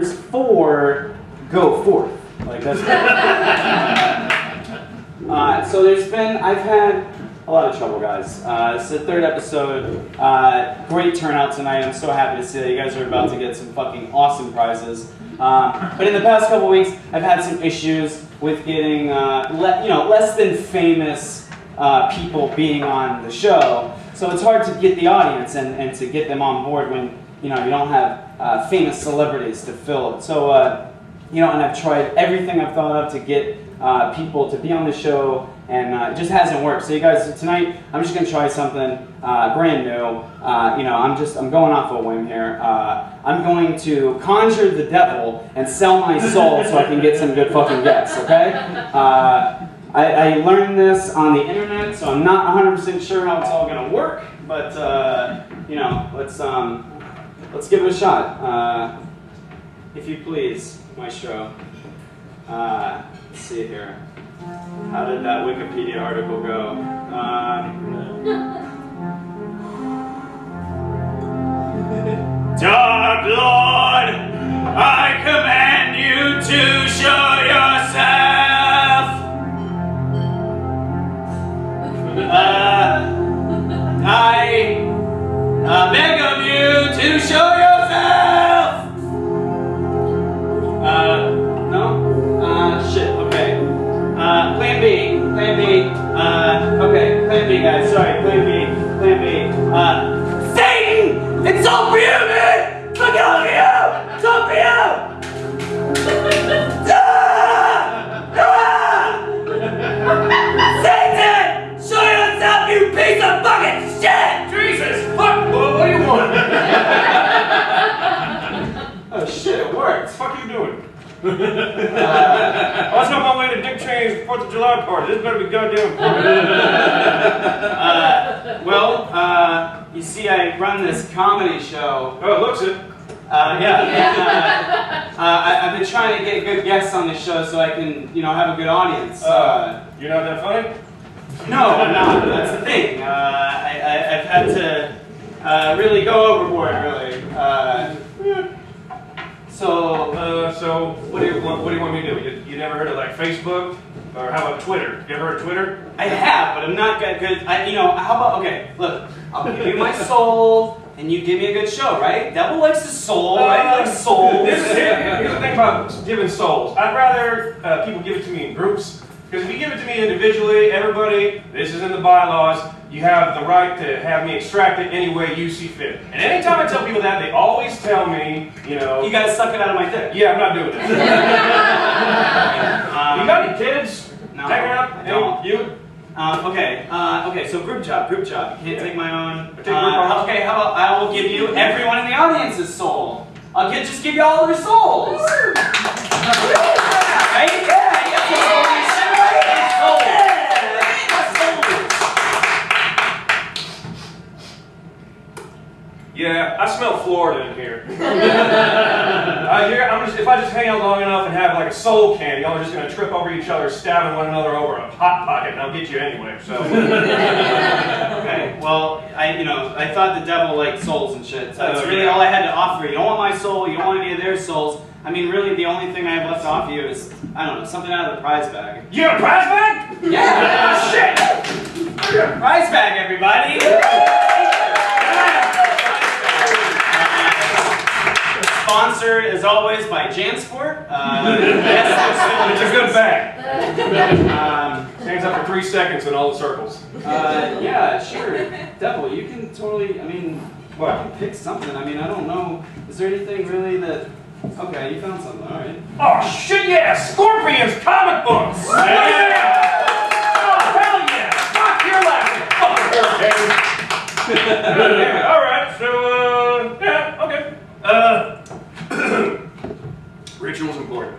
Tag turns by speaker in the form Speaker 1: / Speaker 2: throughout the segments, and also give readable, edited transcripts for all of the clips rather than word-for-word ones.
Speaker 1: 4 go forth. Like that's so I've had a lot of trouble, guys. It's the 3rd episode. Great turnout tonight. I'm so happy to see that you guys are about to get some fucking awesome prizes. But in the past couple weeks, I've had some issues with getting less than famous people being on the show. So it's hard to get the audience and to get them on board when you don't have famous celebrities to fill it. So and I've tried everything I've thought of to get people to be on the show, and it just hasn't worked. So you guys, tonight I'm just gonna try something brand new. I'm going off a whim here. I'm going to conjure the devil and sell my soul so I can get some good fucking guests. Okay? I learned this on the internet, so I'm not 100% sure how it's all gonna work. But let's give it a shot. If you please, Maestro. Let's see here. How did that Wikipedia article go? Dark Lord, I command you to show yourself. I beg of you to show yourself. No? Shit, okay. Plan B. Okay, Plan B, guys. Sorry, Plan B. Satan! It's all for you, man! Look at all of you! It's all for you! Satan! Show yourself, you piece of fucking shit!
Speaker 2: Jesus! Fuck! What do you want?
Speaker 1: Oh shit, it worked.
Speaker 2: What the fuck are you doing? I was on my way to Dick Cheney's 4th of July party. This better be goddamn
Speaker 1: you see, I run this comedy show.
Speaker 2: Oh, it looks it.
Speaker 1: I've been trying to get good guests on this show so I can, have a good audience.
Speaker 2: You're not that funny?
Speaker 1: No, I'm not. That's the thing. I've had to really go overboard, really. So
Speaker 2: what do you want me to do? You never heard of like Facebook? Or how about Twitter? You ever heard of Twitter?
Speaker 1: I have, but I'm not good. How about, okay, look, I'll give you my soul, and you give me a good show, right? Devil likes his soul, right? He likes souls.
Speaker 2: Here's the thing about giving souls. I'd rather people give it to me in groups. Because if you give it to me individually, everybody, this is in the bylaws, you have the right to have me extract it any way you see fit. And anytime I tell people that, they always tell me,
Speaker 1: You gotta suck it out of my dick.
Speaker 2: Yeah, I'm not doing that. You got any kids?
Speaker 1: No,
Speaker 2: hanging out?
Speaker 1: I don't.
Speaker 2: You?
Speaker 1: Okay, so group job. You can't take my own.
Speaker 2: Take how
Speaker 1: about I will give you everyone in the audience's soul. Just give you all their souls. Right? Yeah, you got souls.
Speaker 2: Yeah, I smell Florida in here. If I just hang out long enough and have like a soul candy, y'all are just going to trip over each other, stabbing one another over a hot pocket, and I'll get you anyway, so.
Speaker 1: Okay, well, I thought the devil liked souls and shit. So that's really all I had to offer. You don't want my soul, you don't want any of their souls. I mean, really, the only thing I have left to offer you is, I don't know, something out of the prize bag.
Speaker 2: You got a prize bag?
Speaker 1: Yeah!
Speaker 2: Shit!
Speaker 1: Prize bag, everybody! Sponsor, as always, by Jansport.
Speaker 2: It's a good bag. Stands up for 3 seconds in all the circles.
Speaker 1: Yeah, sure. Devil, you can totally,
Speaker 2: What?
Speaker 1: you can pick something. I don't know. Is there anything really that... Okay, you found something, alright.
Speaker 2: Oh, shit, yeah! Scorpions comic books! Yeah! Oh, hell yeah! Fuck, you're laughing! Fuck, alright, so, yeah, okay. Ritual's important.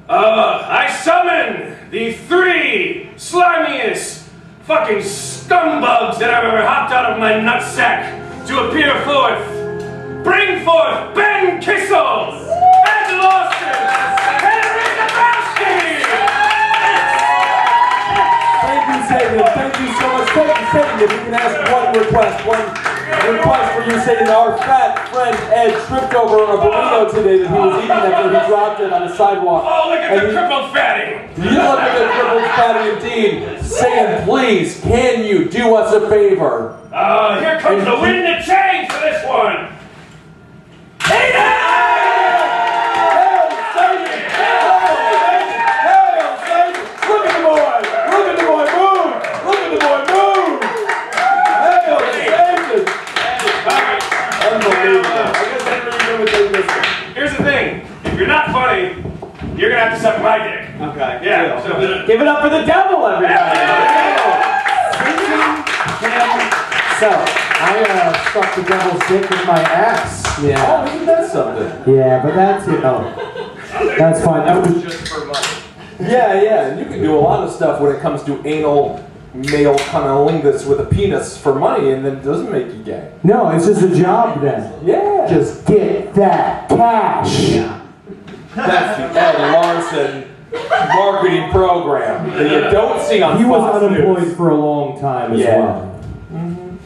Speaker 2: I summon the 3 slimiest fucking scumbugs that I've ever hopped out of my nutsack to appear forth. Bring forth Ben Kissel and Larson and Zebrowski!
Speaker 3: Thank you, Satan. Thank you so much. Thank you, Satan. If we can ask one request, one request for you saying our fat friend Ed tripped over a burrito today that he was eating after he dropped it on the sidewalk.
Speaker 2: Oh, look at the crippled fatty!
Speaker 3: You look like a crippled fatty indeed. Saying, please, can you do us a favor?
Speaker 2: Here comes the wind and change for this one! Hey,
Speaker 3: Look at the boy! Look at the boy move! Look at the boy move! Hail Satan! Unbelievable. I guess I really know what they listen.
Speaker 2: Here's the thing. If you're not funny, you're going to have to suck my dick.
Speaker 1: Okay.
Speaker 2: Yeah. So,
Speaker 1: give it up for the devil, everybody.
Speaker 4: So, I sucked the devil's dick with my ass. Yeah.
Speaker 3: Oh, isn't that something?
Speaker 4: Yeah, but that's, that's fine. That was
Speaker 2: just for money.
Speaker 3: Yeah, and you can do a lot of stuff when it comes to anal male cunnilingus with a penis for money, and then it doesn't make you gay.
Speaker 4: No, it's just a job then.
Speaker 3: Yeah.
Speaker 4: Just get that cash.
Speaker 3: Yeah. That's the Ed Larson marketing program that you don't see on
Speaker 4: He was
Speaker 3: Fox
Speaker 4: unemployed
Speaker 3: News.
Speaker 4: for a long time as well.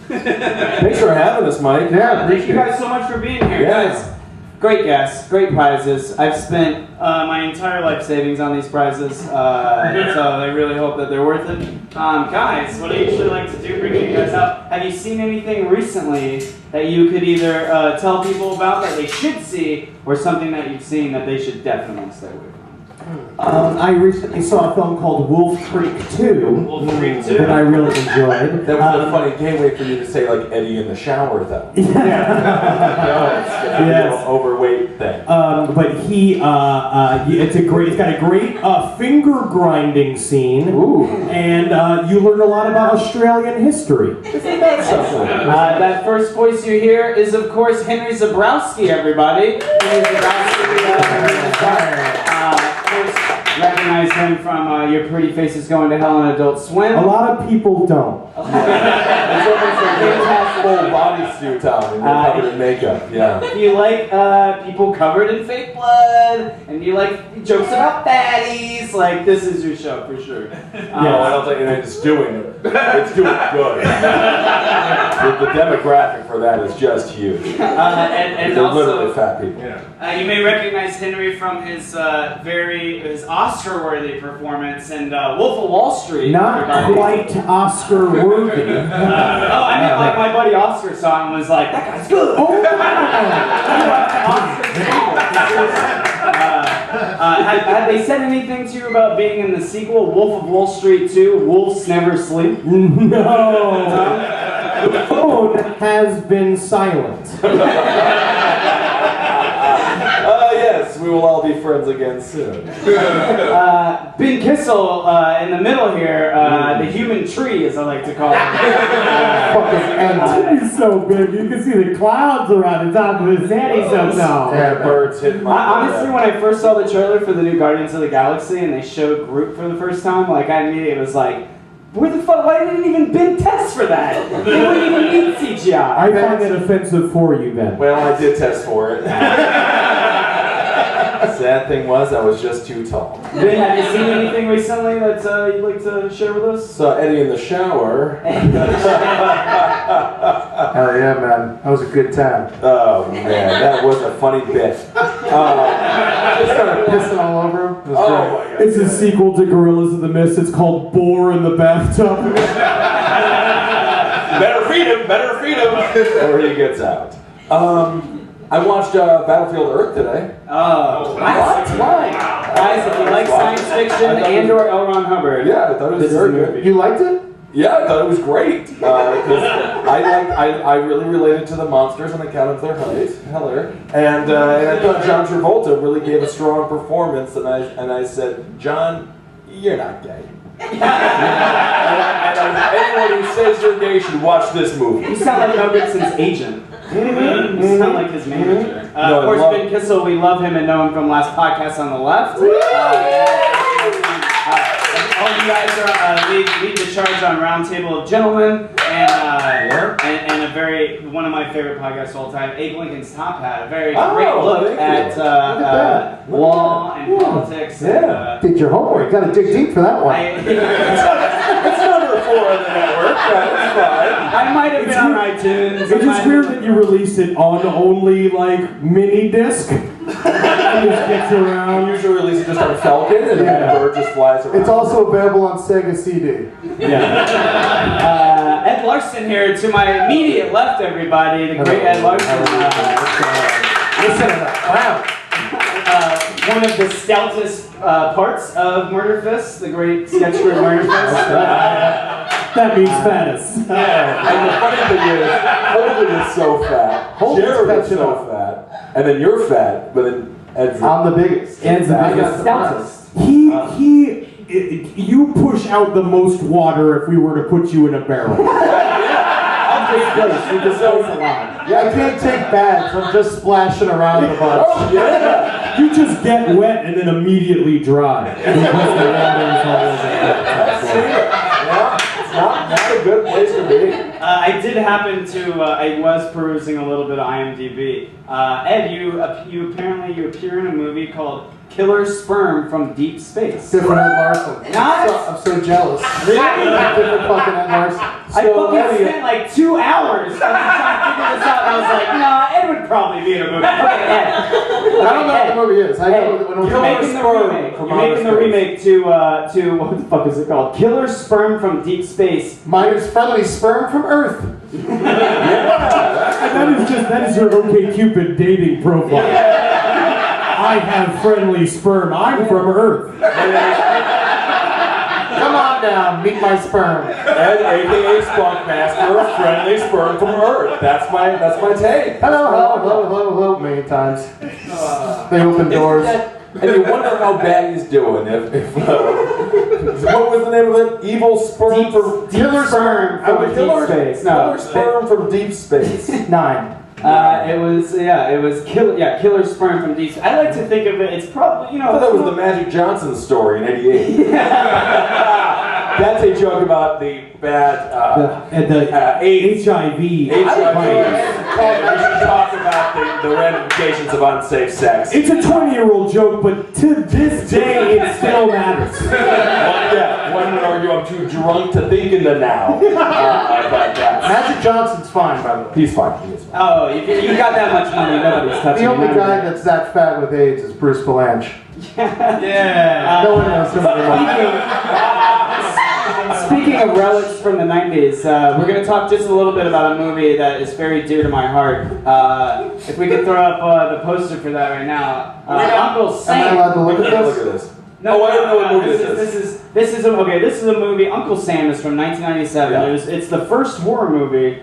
Speaker 3: Thanks for having us, Mike.
Speaker 4: Yeah,
Speaker 1: Thank you guys so much for being here,
Speaker 3: Yeah.
Speaker 1: guys. Great guests, great prizes. I've spent my entire life savings on these prizes, so I really hope that they're worth it. Guys, what I usually like to do, bringing you guys out, have you seen anything recently that you could either tell people about that they should see, or something that you've seen that they should definitely stay away from?
Speaker 4: I recently saw a film called Wolf Creek 2.
Speaker 1: Wolf Creek 2.
Speaker 4: That I really enjoyed.
Speaker 3: That was a funny gateway for you to say, like, Eddie in the shower, though.
Speaker 4: Yeah.
Speaker 3: No, it's a overweight thing.
Speaker 4: But it's got a great finger grinding scene.
Speaker 3: Ooh.
Speaker 4: And you learn a lot about Australian history.
Speaker 3: Isn't that something?
Speaker 1: That first voice you hear is, of course, Henry Zebrowski, everybody. Henry Zebrowski, recognize him from Your Pretty Faces Going to Hell on Adult Swim.
Speaker 4: A lot of people don't.
Speaker 3: It's almost a fantastic full bodysuit on and you're covered in makeup. Yeah.
Speaker 1: If you like people covered in fake blood, and you like jokes about fatties, like, this is your show for sure.
Speaker 3: No, I don't think it's doing it. It's doing good. The demographic for that is just huge.
Speaker 1: And
Speaker 3: They're
Speaker 1: also,
Speaker 3: literally fat people.
Speaker 1: you may recognize Henry from his his Oscar-worthy performance in Wolf of Wall Street.
Speaker 4: Not quite Oscar-worthy.
Speaker 1: I mean, like, my buddy Oscar saw him and was like, that guy's good. Have they said anything to you about being in the sequel, Wolf of Wall Street 2, Wolves Never Sleep?
Speaker 4: No. The phone has been silent.
Speaker 3: Yes, we will all be friends again soon.
Speaker 1: Ben Kissel in the middle here, the human tree, as I like to call it.
Speaker 4: And he's so big, you can see the clouds around the top of his head. He's so tall.
Speaker 3: Yeah, birds hit my
Speaker 1: Honestly, when I first saw the trailer for the new Guardians of the Galaxy and they showed Groot for the first time, like, I immediately was like, where the fuck? Why didn't even Ben test for that? They wouldn't even need CGI.
Speaker 4: I find it offensive for you, Ben.
Speaker 3: Well, I did test for it. Sad thing was, I was just too tall.
Speaker 1: Ben, have you seen anything recently that you'd like to share with us?
Speaker 3: Saw Eddie in the shower.
Speaker 4: Hell yeah, man. That was a good time.
Speaker 3: Oh man, that was a funny bit. Just started pissing all over him. It was great.
Speaker 4: My God. It's a sequel to Gorillas of the Mist. It's called Boar in the Bathtub.
Speaker 3: Better feed him, or he gets out. I watched Battlefield Earth today.
Speaker 1: Oh,
Speaker 3: What?
Speaker 1: Why? Guys, if you like science fiction and/or L. Ron Hubbard,
Speaker 3: Yeah, I thought it was very good.
Speaker 4: You liked it?
Speaker 3: Yeah, I thought it was great. Because I really related to the monsters on account of their color. And I thought John Travolta really gave a strong performance. And I said, John, you're not gay. and anyone who says you're gay should watch this movie.
Speaker 1: you sound like Mel Gibson's agent. You sound like his manager.
Speaker 3: No,
Speaker 1: of course, Ben Kissel, we love him and know him from last podcast on the left. All you guys are lead the charge on Roundtable of Gentlemen, and one of my favorite podcasts of all time, Abe Lincoln's Top Hat. A very great look at law and politics.
Speaker 4: Yeah. Did your homework. Got to dig deep for that one.
Speaker 3: It's number 4 on the network.
Speaker 1: I might have been on iTunes.
Speaker 4: It's just weird that you release it on only like mini disc. It just gets around.
Speaker 3: You usually release it just on Falcon, and then the bird just flies around.
Speaker 5: It's also available on Sega CD.
Speaker 1: Yeah. Ed Larson here to my immediate left, everybody. The great Ed Larson.
Speaker 5: Listen to that. Wow.
Speaker 1: One of the stoutest parts of Murder Fist, the great sketch group Murder Fist.
Speaker 4: That means fattest.
Speaker 3: And the funny thing is so fat. Jared is so fat. And then you're fat, but then Ed's
Speaker 5: I'm the biggest.
Speaker 4: Ed's the biggest.
Speaker 1: Stoutest.
Speaker 4: You push out the most water if we were to put you in a barrel.
Speaker 5: I can't take baths. I'm just splashing around in a bunch.
Speaker 3: Oh, yeah.
Speaker 4: You just get wet and then immediately dry. Because the water is all over.
Speaker 3: Yeah, it's not a good place to be.
Speaker 1: I did happen to, I was perusing a little bit of IMDb. Ed, you appear in a movie called Killer Sperm from Deep Space.
Speaker 5: Different Ed Larson.
Speaker 1: Not?
Speaker 5: I'm so jealous.
Speaker 1: Really?
Speaker 5: Different fucking Ed Larson.
Speaker 1: I fucking spent like 2 hours trying to figure this out, and I was like, nah, Ed would probably be in a movie. Okay, Ed.
Speaker 5: I don't know what the movie is. I know when it was
Speaker 1: You're making the remake. You're making the remake to what the fuck is it called? Killer Sperm from Deep Space.
Speaker 5: Minus friendly sperm from Earth.
Speaker 4: That is your OkCupid dating profile. I have friendly sperm. I'm from Earth.
Speaker 5: Come on down, meet my sperm.
Speaker 3: Ed, aka Spunkmaster, friendly sperm from Earth. That's my take.
Speaker 5: Hello, many times. They open doors.
Speaker 3: And you wonder how bad he's doing if what was the name of it? Evil sperm from
Speaker 1: Killer Sperm from Deep Space.
Speaker 3: Killer sperm from Deep Space.
Speaker 5: 9.
Speaker 1: It was Killer Sperm from Deep Space. I like to think of it, it's probably,
Speaker 3: I thought that was the Magic Johnson story in '88. That's a joke about the bad
Speaker 4: AIDS. HIV.
Speaker 3: We should talk about the ramifications of unsafe sex.
Speaker 4: It's a 20-year-old joke, but to this day, it still matters.
Speaker 3: One would argue I'm too drunk to think in the now.
Speaker 5: Magic Johnson's fine, by the way.
Speaker 3: He's fine. He's fine.
Speaker 1: Oh, you got that much money, nobody's touching
Speaker 5: The only
Speaker 1: you.
Speaker 5: guy that's that fat with AIDS is Bruce Valanche.
Speaker 1: Yeah.
Speaker 5: No one knows him anymore.
Speaker 1: Speaking of relics from the 90s, we're going to talk just a little bit about a movie that is very dear to my heart. If we could throw up the poster for that right now. Uncle Sam.
Speaker 5: Am I allowed to look at this?
Speaker 3: Look at this.
Speaker 1: No,
Speaker 3: I don't know what movie
Speaker 1: this is a movie. Uncle Sam is from 1997.
Speaker 3: Yeah.
Speaker 1: It's the first horror movie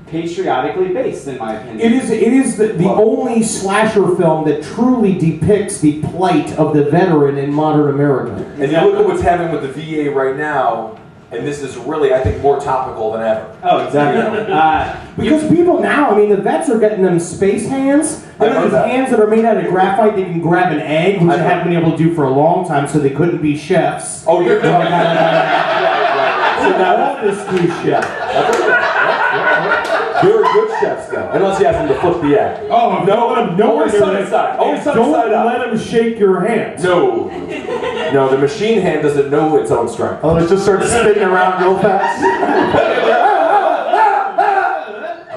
Speaker 1: patriotically based, in my opinion.
Speaker 4: It is the only slasher film that truly depicts the plight of the veteran in modern America.
Speaker 3: And you look at what's happening with the VA right now, and this is really, I think, more topical than ever.
Speaker 1: Oh, exactly.
Speaker 4: Because people now, the vets are getting them space hands. They have these hands that are made out of graphite. They can grab an egg, which they haven't been able to do for a long time, so they couldn't be chefs.
Speaker 3: Oh, you're talking
Speaker 4: So now all this new chef.
Speaker 3: You're a good chef, though. Unless you ask him to flip the egg.
Speaker 4: Oh, no,
Speaker 3: Always side side. Always side
Speaker 4: don't
Speaker 3: up.
Speaker 4: let him shake your hand.
Speaker 3: No. No, the machine hand doesn't know its own strength.
Speaker 5: Oh, it just starts spinning around real fast.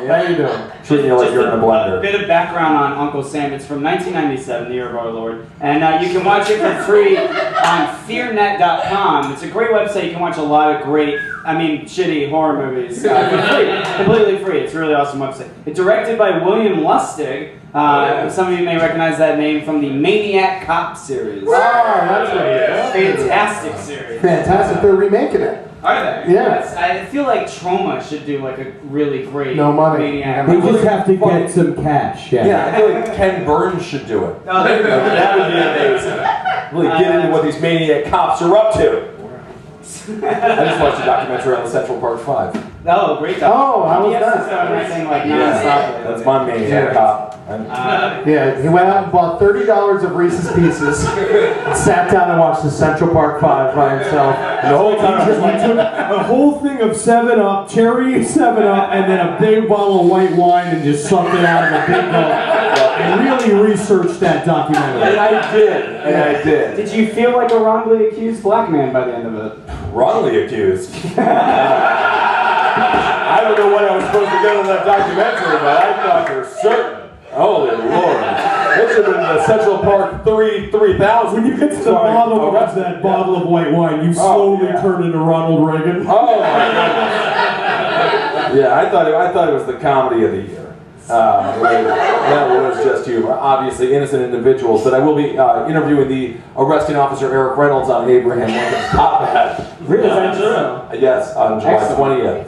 Speaker 5: How you doing?
Speaker 3: Treating you like you're in a blender.
Speaker 1: A bit of background on Uncle Sam. It's from 1997, the year of our Lord. And you can watch it for free on fearnet.com. It's a great website. You can watch a lot of great, shitty horror movies for free. Completely free. It's a really awesome website. It's directed by William Lustig. Some of you may recognize that name from the Maniac Cop series.
Speaker 5: Oh, that's what it is.
Speaker 1: Fantastic series.
Speaker 5: Fantastic. They're remaking it.
Speaker 1: Are they?
Speaker 5: Yeah.
Speaker 1: I feel like Trauma should do like a really great
Speaker 5: No money.
Speaker 1: Maniac.
Speaker 4: They just have to get some cash.
Speaker 3: Yeah, I feel like Ken Burns should do it.
Speaker 1: Oh, there we go.
Speaker 3: That would be amazing. Really get into what these maniac cops are up to. I just watched a documentary on the Central Park 5.
Speaker 1: Oh, great job.
Speaker 5: Oh, how was
Speaker 1: Yes,
Speaker 5: that?
Speaker 1: so everything like
Speaker 3: Yeah,
Speaker 1: nonstop.
Speaker 3: that's my maniac cop.
Speaker 5: Yeah, he went out and bought $30 of Reese's Pieces, sat down and watched the Central Park 5 by himself.
Speaker 3: And the whole time I was like,
Speaker 4: took a whole thing of 7-Up, cherry 7-Up, and then a big bottle of white wine and just sucked it out of a big bowl. And really researched that documentary.
Speaker 3: and I did.
Speaker 1: Did you feel like a wrongly accused black man by the end of it?
Speaker 3: wrongly accused. I don't know what I was supposed to get on that documentary, but I thought for certain. Holy Lord. It should have been the Central Park 3000.
Speaker 4: When you get to the bottom of that bottle of white wine, you slowly turn into Ronald Reagan.
Speaker 3: Oh my goodness. Yeah, I thought it was the comedy of the year. That was just humor. Obviously innocent individuals, but I will be interviewing the arresting officer Eric Reynolds on Abraham Lincoln's top hat.
Speaker 1: Really? Is that true?
Speaker 3: Yes, on July 20th.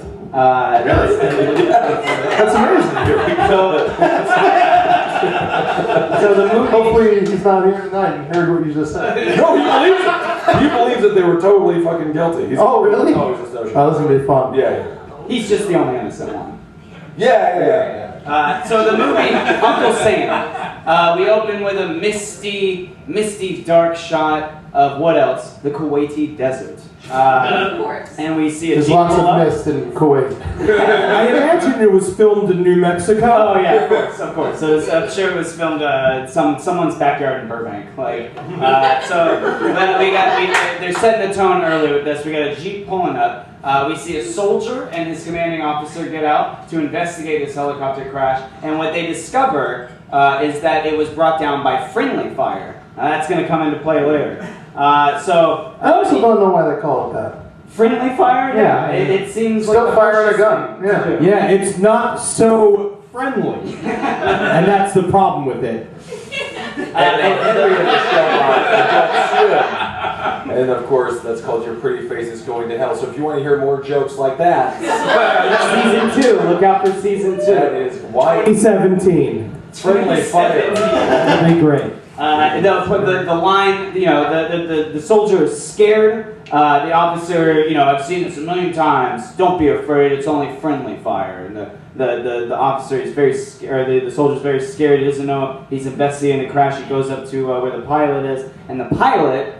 Speaker 1: Really?
Speaker 5: That's amazing.
Speaker 1: So the movie.
Speaker 5: Hopefully he's not here tonight and heard what you just said.
Speaker 3: No, he believes it. He believes that they were totally fucking guilty.
Speaker 5: Oh, really?
Speaker 3: Oh, he's a social.
Speaker 5: Oh, this is gonna be fun.
Speaker 3: Yeah.
Speaker 1: He's just the only innocent one.
Speaker 3: Yeah.
Speaker 1: So the movie Uncle Sam. We open with a misty, dark shot of what else? The Kuwaiti desert.
Speaker 6: Of course.
Speaker 1: And we see a
Speaker 5: There's
Speaker 1: Jeep
Speaker 5: lots
Speaker 1: pull
Speaker 5: of
Speaker 1: up.
Speaker 5: mist in Kuwait.
Speaker 4: I imagine it was filmed in New Mexico.
Speaker 1: Oh yeah, of course. So I'm sure it was filmed someone's backyard in Burbank. They're setting the tone early with this. We got a Jeep pulling up. We see a soldier and his commanding officer get out to investigate this helicopter crash, and what they discover is that it was brought down by friendly fire. That's going to come into play later.
Speaker 5: I also don't know why they call it that.
Speaker 1: Friendly fire?
Speaker 5: Yeah.
Speaker 1: It seems
Speaker 5: Still
Speaker 1: like
Speaker 5: firing a gun. Yeah.
Speaker 4: Yeah, it's not so friendly. And that's the problem with it.
Speaker 3: And of course, that's called Your Pretty Face is Going to Hell. So if you want to hear more jokes like that,
Speaker 1: Season 2. Look out for Season 2.
Speaker 3: that is why
Speaker 4: 2017.
Speaker 3: friendly fire.
Speaker 4: That'd be great.
Speaker 1: The line, the soldier is scared. The officer, I've seen this a million times. Don't be afraid. It's only friendly fire. And the officer is very scared. The soldier's very scared. He doesn't know. He's investigating the crash. He goes up to where the pilot is, and the pilot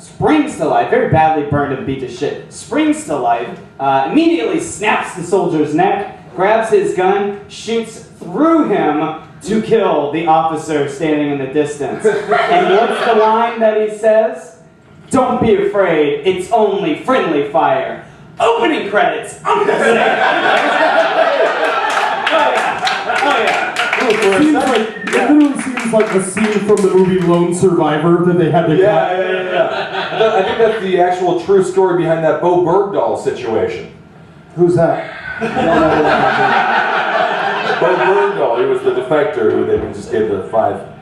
Speaker 1: springs to life. Very badly burned and beat to shit. Springs to life. Immediately snaps the soldier's neck. Grabs his gun. Shoots through him to kill the officer standing in the distance. And what's the line that he says? Don't be afraid, it's only friendly fire. Opening credits, Uncle Sam. Oh yeah.
Speaker 4: It literally seems like a scene from the movie Lone Survivor that they had to cut.
Speaker 3: Yeah. I think that's the actual true story behind that Bo Bergdahl situation.
Speaker 5: Who's that?
Speaker 3: Bo Bergdahl, he was the defector who they just gave the 5.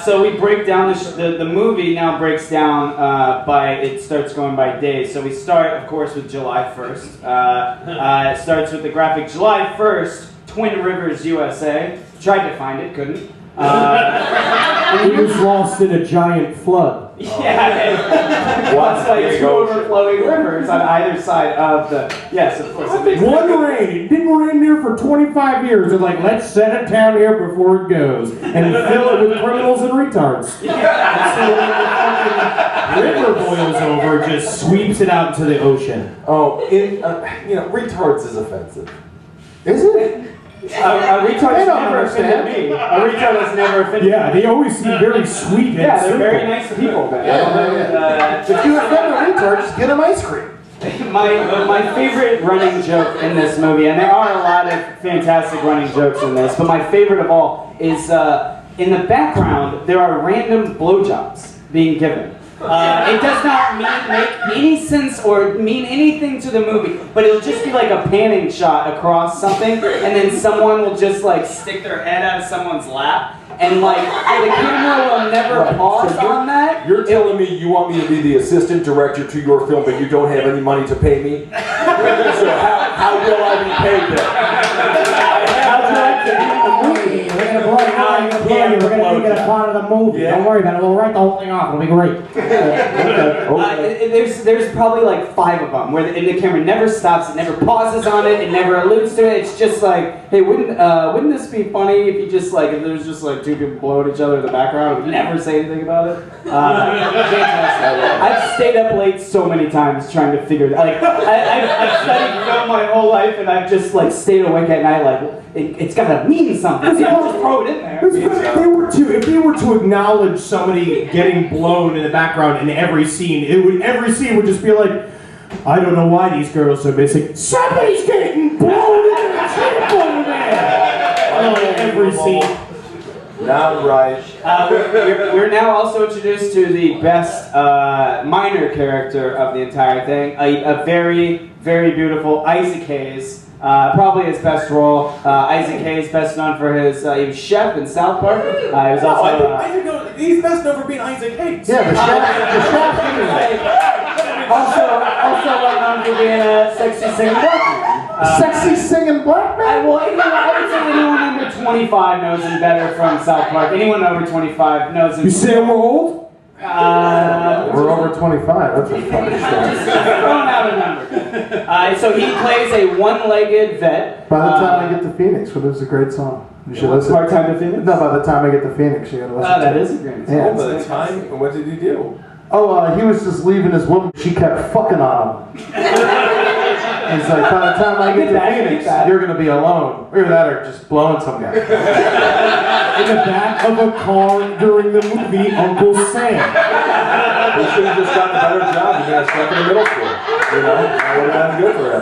Speaker 1: So we break down the movie now breaks down it starts going by days. So we start, of course, with July 1st. It starts with the graphic July 1st, Twin Rivers, USA. Tried to find it, couldn't.
Speaker 4: He was lost in a giant flood.
Speaker 1: Yeah, it's like 2 overflowing rivers on either side of the. Yes, of course.
Speaker 4: One rain. It didn't rain here for 25 years. They're like, let's set it down here before it goes, and fill it with criminals and retards. River boils over, just sweeps it out into the ocean.
Speaker 3: Oh, retards is offensive.
Speaker 5: Is it?
Speaker 1: A retard has never offended me. A retard has never offended me.
Speaker 4: Yeah, they always seem very sweet and
Speaker 1: Yeah, they're
Speaker 4: simple.
Speaker 1: very nice people.
Speaker 5: If you offend a retard, just get him ice cream.
Speaker 1: My favorite running joke in this movie, and there are a lot of fantastic running jokes in this, but my favorite of all is in the background there are random blowjobs being given. It does not make any sense or mean anything to the movie, but it'll just be like a panning shot across something, and then someone will just like stick their head out of someone's lap, and the camera will never pause on that.
Speaker 3: You're telling me you want me to be the assistant director to your film, but you don't have any money to pay me? So how will I be paid then?
Speaker 4: How'd you like to do the movie? We're going to blow it out. We're going to make it a part of the movie.
Speaker 3: Yeah.
Speaker 4: Don't worry about it. We'll write the whole thing off. It'll be great.
Speaker 1: There's probably like 5 of them where the camera never stops, it never pauses on it, it never alludes to it. It's just like, hey, wouldn't this be funny if you just if there was just like 2 people blowing each other in the background, would never say anything about it? Fantastic. I've stayed up late so many times trying to figure it out. I've studied film my whole life, and I've just like stayed awake at night, like it's gotta mean something. So I'll just throw it in there.
Speaker 4: If they were to acknowledge somebody getting blown in the background in every scene, every scene would just be like, I don't know why these girls are missing. Somebody's getting blown in the chip over there. Every scene.
Speaker 3: Not right.
Speaker 1: We're now also introduced to the best minor character of the entire thing. A very, very beautiful Isaac Hayes. Probably his best role. Isaac Hayes, best known for his he was chef in South Park. He was also
Speaker 3: he's best known for being Isaac Hayes.
Speaker 5: Yeah, the chef.
Speaker 1: also well known for being a sexy singing black man.
Speaker 5: Sexy singing black man?
Speaker 1: I would say anyone under 25 knows him better from South Park. Anyone over 25 knows him.
Speaker 4: You say we're old?
Speaker 5: We're over 25. That's a funny
Speaker 1: Just
Speaker 5: story.
Speaker 1: throwing out a number. So he plays a one-legged vet.
Speaker 5: By the time I get to Phoenix, what is a great song? You should listen.
Speaker 1: Part-time to Phoenix?
Speaker 5: No, by the time I get to Phoenix, you gotta listen to
Speaker 1: That
Speaker 5: it.
Speaker 1: is a great song.
Speaker 5: Yeah.
Speaker 3: By the time, what did he do?
Speaker 5: Oh, he was just leaving his woman. She kept fucking on him. He's like, by the time I get to Phoenix, you're gonna be alone. Or that, or just blowing some guy.
Speaker 4: In the back of a car during the movie Uncle Sam.
Speaker 3: He should have just gotten a better job. He got stuck in the middle school. You know, that would have been good for him.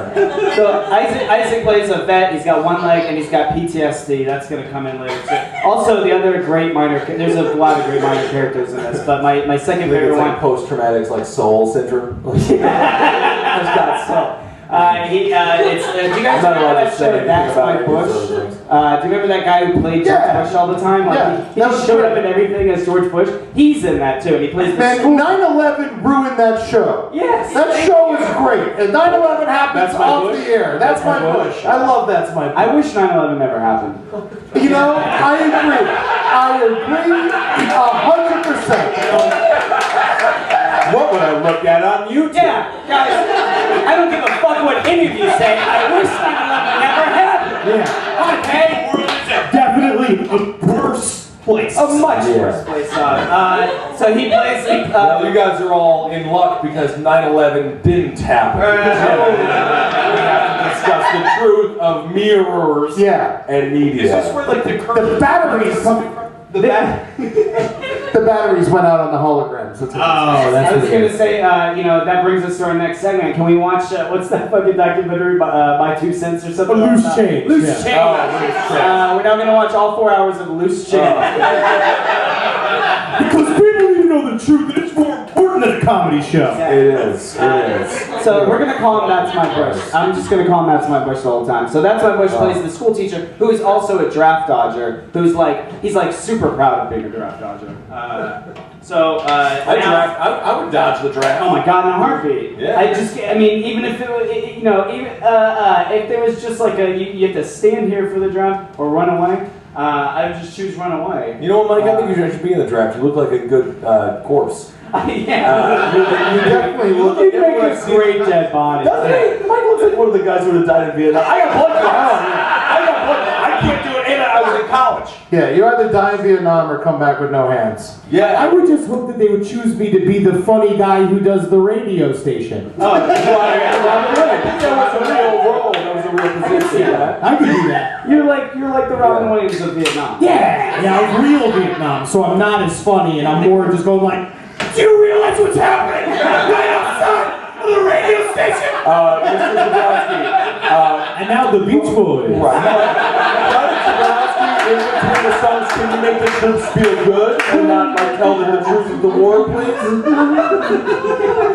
Speaker 1: So Isaac plays a vet. He's got one leg and he's got PTSD. That's going to come in later. So, also, the other great minor. There's a lot of great minor characters in this, but my second favorite
Speaker 3: It's
Speaker 1: one.
Speaker 3: like post-traumatic, like soul syndrome.
Speaker 1: He's got soul. Do you guys remember that show, That's My Bush? Do you remember that guy who played George Bush all the time? Like, he just showed up in everything as George Bush. He's in that too, and he plays the
Speaker 5: Man, 9/11 ruined that show.
Speaker 1: Yes.
Speaker 5: That show is great. And 9/11 happens off the air. That's my Bush. I love That's My Bush.
Speaker 1: I wish 9/11 never happened.
Speaker 5: You know, I agree. I agree 100%.
Speaker 3: What would I look at on YouTube?
Speaker 1: Yeah, guys, I don't give a fuck what any of you say. I wish 9/11 never happened.
Speaker 4: Yeah.
Speaker 1: Okay?
Speaker 4: Definitely a worse place.
Speaker 1: A much worse place. So he plays.
Speaker 3: Well, you guys are all in luck because 9/11 didn't happen. We have to discuss the truth of mirrors and media.
Speaker 2: Is this where like the
Speaker 5: batteries
Speaker 2: coming from?
Speaker 5: The batteries went out on the holograms. That's
Speaker 1: I was going to say, that brings us to our next segment. Can we watch, what's that fucking documentary, by 2 cents or something?
Speaker 4: Loose Change.
Speaker 1: Loose
Speaker 4: Yeah.
Speaker 1: Change. We're now going to watch all 4 hours of Loose Change.
Speaker 4: Because people need to know the truth, and it's more important than a comedy show.
Speaker 3: It is. It is.
Speaker 1: So we're going to call him That's My Bush. I'm just going to call him That's My Bush the whole time. So That's My Bush plays the school teacher who is also a draft dodger, who's he's super proud of being a draft dodger.
Speaker 3: I would dodge the draft.
Speaker 1: Oh my God, in a heartbeat.
Speaker 3: Yeah.
Speaker 1: Even if it was, if there was just like you have to stand here for the draft or run away, I would just choose run away.
Speaker 3: You know what, Mike? I think you should be in the draft. You look like a good corpse.
Speaker 1: Yeah.
Speaker 3: You definitely look
Speaker 1: You'd make a great dead body.
Speaker 3: Doesn't he? Mike looks like one of the guys who would have died in Vietnam. I got blood clots. I got blood clots. I can't do it. And I was in college.
Speaker 5: Yeah, you either die in Vietnam or come back with no hands.
Speaker 3: Yeah.
Speaker 4: I would just hope that they would choose me to be the funny guy who does the radio station.
Speaker 3: Oh, that's why I think that was a real role. That was a real position.
Speaker 4: I could do that.
Speaker 1: You're like the Robin Williams of Vietnam.
Speaker 4: Yeah, real Vietnam. So I'm not as funny, and I'm more just going like, do you realize what's happening right outside of the radio station?
Speaker 3: Mr. Zebrowski.
Speaker 4: And now the Beach Boys.
Speaker 3: Right. Zebrowski, in between the songs, can you make the troops feel good and not tell them the truth of the war, please?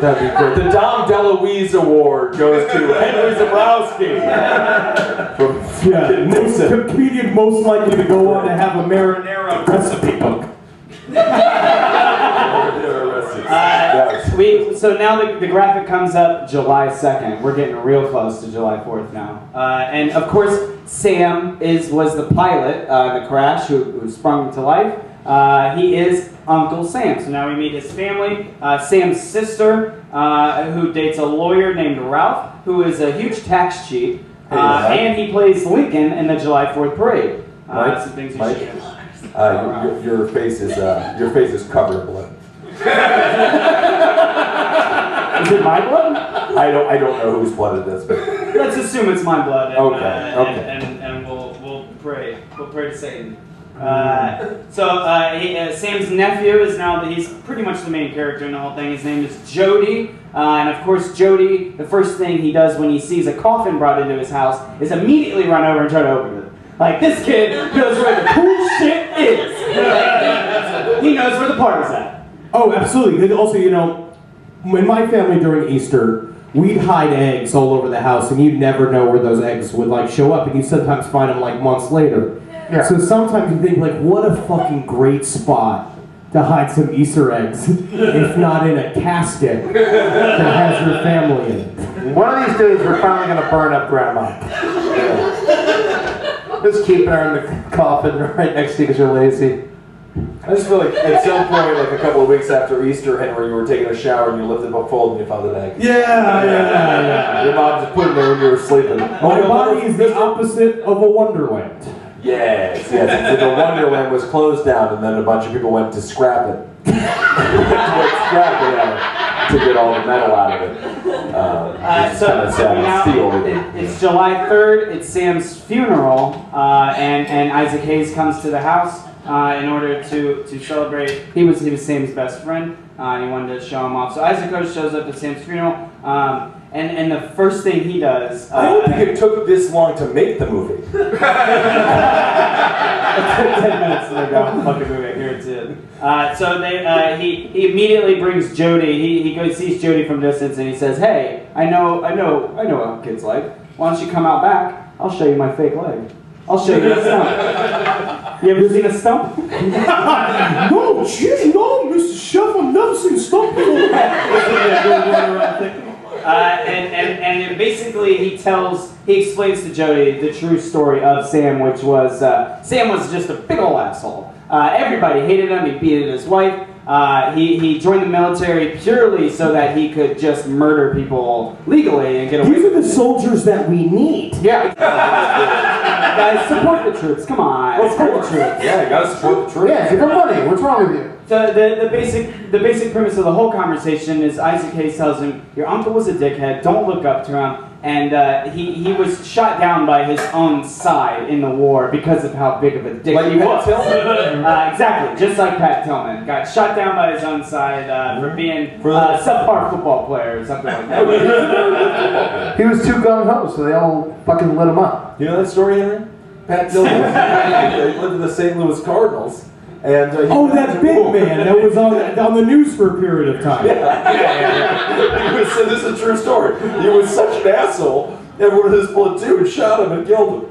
Speaker 3: That'd be great. The Dom DeLuise Award goes to Henry Zebrowski.
Speaker 4: Comedian most likely to go on to have a marinara recipe book.
Speaker 1: So now the graphic comes up July 2nd. We're getting real close to July 4th now. And of course, Sam was the pilot, the crash, who sprung to life. He is Uncle Sam. So now we meet his family. Sam's sister, who dates a lawyer named Ralph, who is a huge tax cheat. And he plays Lincoln in the July 4th parade. Some things you should know.
Speaker 3: Your face is covered in blood.
Speaker 1: Is it my blood?
Speaker 3: I don't know whose blood it is, but
Speaker 1: let's assume it's my blood. And,
Speaker 3: Okay.
Speaker 1: And we'll pray. We'll pray to Satan. Sam's nephew is now, he's pretty much the main character in the whole thing. His name is Jody. And of course, Jody, the first thing he does when he sees a coffin brought into his house is immediately run over and try to open it. Like, this kid knows where the cool shit is. He knows where the party's at.
Speaker 4: Oh, absolutely. And also, you know, in my family during Easter, we'd hide eggs all over the house, and you'd never know where those eggs would, like, show up, and you sometimes find them, like, months later.
Speaker 5: Yeah.
Speaker 4: So sometimes you think, like, what a fucking great spot to hide some Easter eggs, if not in a casket that has your family in it.
Speaker 5: One of these days, we're finally gonna burn up Grandma. Just keep her in the coffin right next to you because you're lazy.
Speaker 3: I just feel like at some point, like a couple of weeks after Easter, Henry, you were taking a shower and you lifted up a fold and you found an egg.
Speaker 4: Yeah.
Speaker 3: Your mom just put it there when you were sleeping.
Speaker 4: My body is the opposite of a wonderland.
Speaker 3: Yes. So the Wonderland was closed down, and then a bunch of people went to scrap it. To get all the metal out of it.
Speaker 1: It's July 3rd. It's Sam's funeral, and Isaac Hayes comes to the house in order to celebrate. He was Sam's best friend. He wanted to show him off. So Isaac Hayes shows up at Sam's funeral. And the first thing he does...
Speaker 3: I don't think it took this long to make the movie.
Speaker 1: 10 minutes to go. Fucking movie. Here it's it. He immediately brings Jody. He goes sees Jody from distance and he says, "Hey, I know what kids like. Why don't you come out back? I'll show you my fake leg. I'll show you a stump." You ever seen a stump?
Speaker 4: No, geez, no, Mr. Chef, I've never seen a stump before.
Speaker 1: And basically he explains to Jody the true story of Sam, which was Sam was just a big ol' asshole. Everybody hated him. He beat his wife. He joined the military purely so that he could just murder people legally and get away
Speaker 4: These
Speaker 1: with
Speaker 4: are the
Speaker 1: it.
Speaker 4: soldiers that we need.
Speaker 1: Yeah. Guys, support the troops. Come on. Support the troops.
Speaker 3: Yeah, you gotta support the troops.
Speaker 5: Yeah, give her money. What's wrong with you?
Speaker 1: So the basic premise of the whole conversation is Isaac Hayes tells him, your uncle was a dickhead, don't look up to him, and he was shot down by his own side in the war because of how big of a dick he was. Exactly, just like Pat Tillman. Got shot down by his own side for being a subpar football player or something like that.
Speaker 5: He was too gung-ho, so they all fucking lit him up.
Speaker 3: You know that story, Henry? Pat Dillon. He lived in the St. Louis Cardinals. And,
Speaker 4: that big man that was on the news for a period of time.
Speaker 3: Yeah. This is a true story. He was such an asshole, everyone in his platoon shot him and killed him.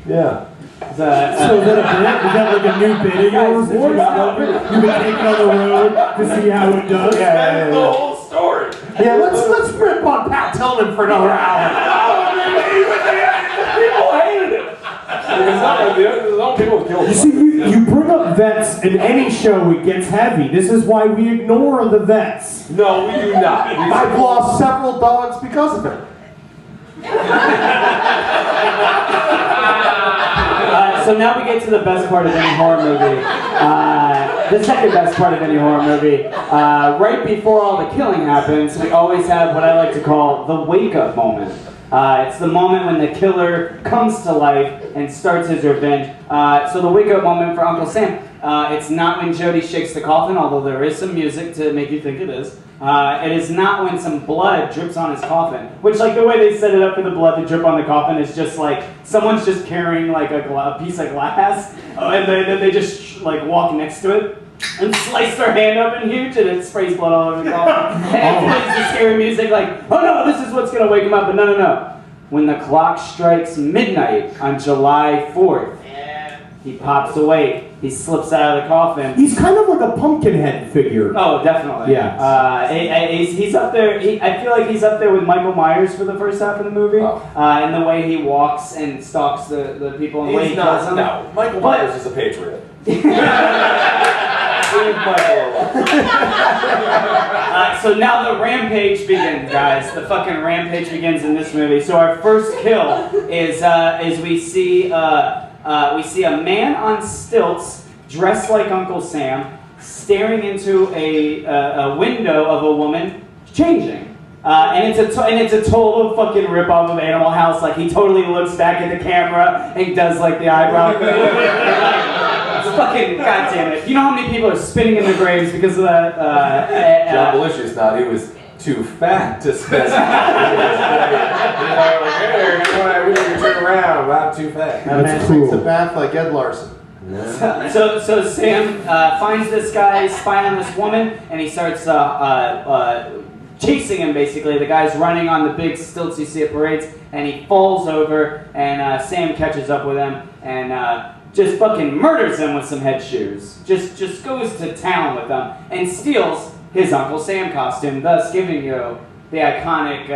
Speaker 3: Yeah.
Speaker 4: So is that a bit? Is that like a new bit of yours? You've been taking on the road to see how it does?
Speaker 3: That's the whole story.
Speaker 5: Yeah, let's rip on Pat Tillman for another hour.
Speaker 3: People hated him. People killed him.
Speaker 4: You see, you bring up vets in any show, it gets heavy. This is why we ignore the vets.
Speaker 3: No, we do not.
Speaker 5: I've lost several dogs because of it.
Speaker 1: So now we get to the best part of any horror movie. The second best part of any horror movie. Right before all the killing happens, we always have what I like to call the wake-up moment. It's the moment when the killer comes to life and starts his revenge. So the wake-up moment for Uncle Sam. It's not when Jody shakes the coffin, although there is some music to make you think it is. It is not when some blood drips on his coffin, which, like, the way they set it up for the blood to drip on the coffin is just like someone's just carrying like a piece of glass, and they just like walk next to it and slice their hand open huge, and it sprays blood all over the coffin. And it plays the scary music like, oh no, this is what's gonna wake him up. But no. When the clock strikes midnight on July 4th, he pops awake. He slips out of the coffin.
Speaker 4: He's kind of like a Pumpkinhead figure.
Speaker 1: Oh, definitely.
Speaker 4: Yeah.
Speaker 1: He's up there. I feel like he's up there with Michael Myers for the first half of the movie. And the way he walks and stalks the people and the way he does them.
Speaker 3: No, Michael Myers is a patriot.
Speaker 1: So now the rampage begins, guys. The fucking rampage begins in this movie. So our first kill is we see a man on stilts dressed like Uncle Sam staring into a window of a woman changing. And it's a total fucking ripoff of Animal House. Like he totally looks back at the camera and does like the eyebrow thing. It's fucking goddamn it! You know how many people are spinning in their graves because of that?
Speaker 3: John Belushi's not. He was too fat to spend. Like, hey, we need to turn around. I'm too fat.
Speaker 5: That man takes a bath like Ed Larson.
Speaker 3: Yeah.
Speaker 1: So Sam finds this guy spying on this woman, and he starts chasing him. Basically, the guy's running on the big stilts you see at parades, and he falls over, and Sam catches up with him and just fucking murders him with some head shoes. Just goes to town with them and steals his Uncle Sam costume, thus giving you the iconic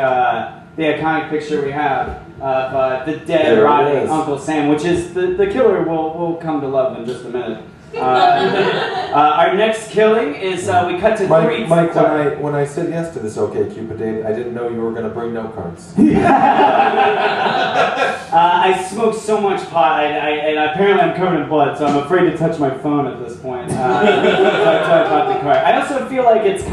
Speaker 1: picture we have of the dead, rotting Uncle Sam, which is the killer we'll come to love in just a minute. Our next killing is we cut to three.
Speaker 3: Mike, when I said yes to this OK Cupid date, I didn't know you were going to bring note cards.
Speaker 1: I smoked so much pot, and apparently I'm covered in blood, so I'm afraid to touch my phone at this point. So I bought the card. I also feel like it's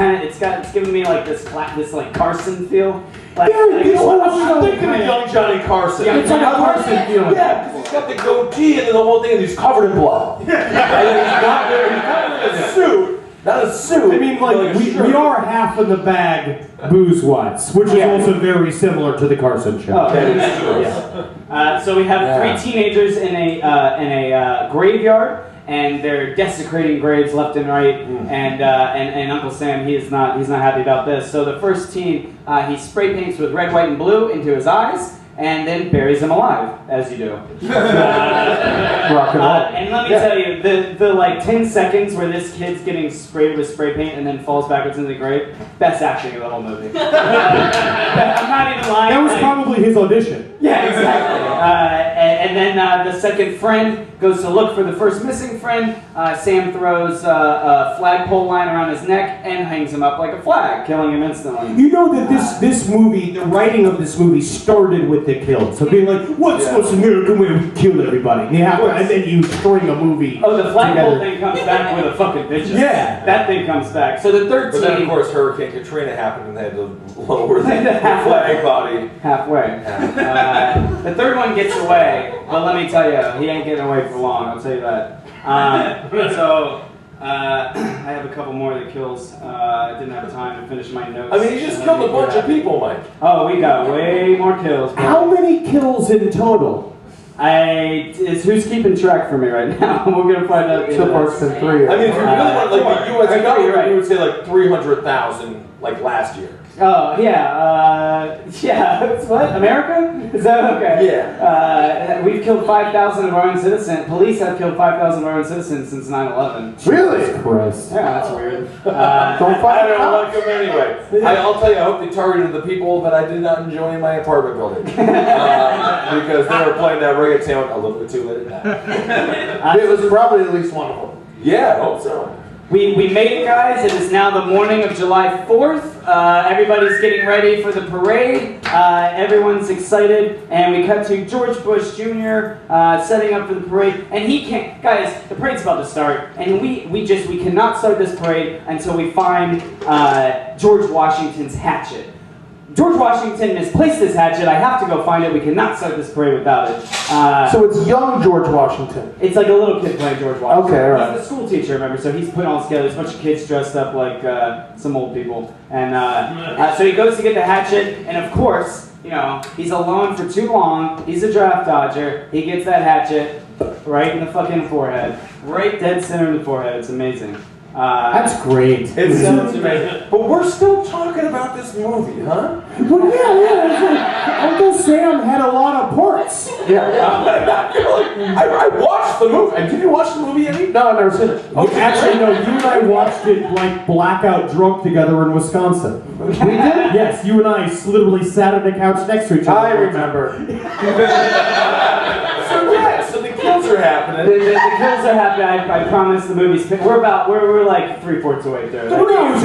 Speaker 1: giving me like this like Carson feel. Like,
Speaker 3: you know what? I'm thinking of young Johnny Carson.
Speaker 1: Yeah, it's like a Carson feeling.
Speaker 3: Yeah, because he's got the goatee and then the whole thing, and he's covered in blood. And he's not wearing a suit. Not a suit.
Speaker 4: I mean, like we are half in the bag booze-wise, which is also very similar to the Carson show.
Speaker 1: Oh, that is true. Yeah. So we have three teenagers in a graveyard, and they're desecrating graves left and right. And Uncle Sam, he's not happy about this. So the first teen, he spray paints with red, white, and blue into his eyes, and then buries him alive, as you do.
Speaker 5: Rock and roll.
Speaker 1: And let me tell you, the like 10 seconds where this kid's getting sprayed with spray paint and then falls backwards into the grave, best acting of the whole movie. I'm not even lying.
Speaker 4: That was probably his audition.
Speaker 1: Yeah, exactly. And then the second friend goes to look for the first missing friend. Sam throws a flagpole line around his neck and hangs him up like a flag, killing him instantly.
Speaker 4: You know that this movie, the writing of this movie started with the kill. So being like, what's the most American way to kill everybody? And then you string a movie.
Speaker 1: Oh, the flagpole
Speaker 4: together.
Speaker 1: thing comes back with a fucking bitch.
Speaker 4: Yeah.
Speaker 1: That thing comes back. So the third
Speaker 3: But
Speaker 1: team...
Speaker 3: then, of course, Hurricane Katrina happened and they had to lower the flag body.
Speaker 1: Halfway. The third one gets away, but let me tell you, he ain't getting away for long, I'll tell you that. I have a couple more that kills. I didn't have time to finish my notes.
Speaker 3: I mean, he just killed a bunch of people, Mike.
Speaker 1: Oh, we got way more kills.
Speaker 4: How many kills in total?
Speaker 1: Who's keeping track for me right now? We're gonna find out.
Speaker 5: So far it's been 3.
Speaker 3: I mean, if you really want, like, the U.S.
Speaker 1: you're right.
Speaker 3: you would say like 300,000, like last year.
Speaker 1: Oh, yeah, it's what? America? Is that okay?
Speaker 3: Yeah.
Speaker 1: We've killed 5,000 of our own citizens. Police have killed 5,000 of our own citizens since 9/11.
Speaker 5: Really?
Speaker 4: Christ.
Speaker 1: Yeah, that's weird.
Speaker 3: I don't like them anyway. I'll tell you, I hope they targeted the people that I did not enjoy in my apartment building. Because they were playing that reggaeton a little bit too late at night.
Speaker 5: It was probably at least one of them.
Speaker 3: Yeah, I hope so.
Speaker 1: We made it, guys. It is now the morning of July 4th. Everybody's getting ready for the parade. Everyone's excited. And we cut to George Bush Jr. Setting up for the parade. And he can't... Guys, the parade's about to start. And we cannot start this parade until we find George Washington's hatchet. George Washington misplaced his hatchet. I have to go find it. We cannot start this parade without it.
Speaker 5: So it's young George Washington.
Speaker 1: It's like a little kid playing George Washington.
Speaker 5: Okay, all right.
Speaker 1: He's the school teacher, remember? So he's putting all this together. There's a bunch of kids dressed up like some old people. And so he goes to get the hatchet, and of course, you know, he's alone for too long. He's a draft dodger. He gets that hatchet right in the fucking forehead. Right dead center in the forehead. It's amazing.
Speaker 4: That's great.
Speaker 3: It sounds amazing. But we're still talking about this movie, huh?
Speaker 4: Well, yeah. Uncle Sam had a lot of parts.
Speaker 5: Yeah.
Speaker 3: I watched the movie. And did you watch the movie, Eddie?
Speaker 5: No, I've never seen it.
Speaker 4: Okay. Actually, no, you and I watched it like blackout drunk together in Wisconsin.
Speaker 5: We did?
Speaker 4: Yes, you and I literally sat on the couch next to each other.
Speaker 5: I remember.
Speaker 3: So the kills are are happening.
Speaker 1: The kills are happening. I promise the movie's. We're like 3/4 away through.
Speaker 4: It's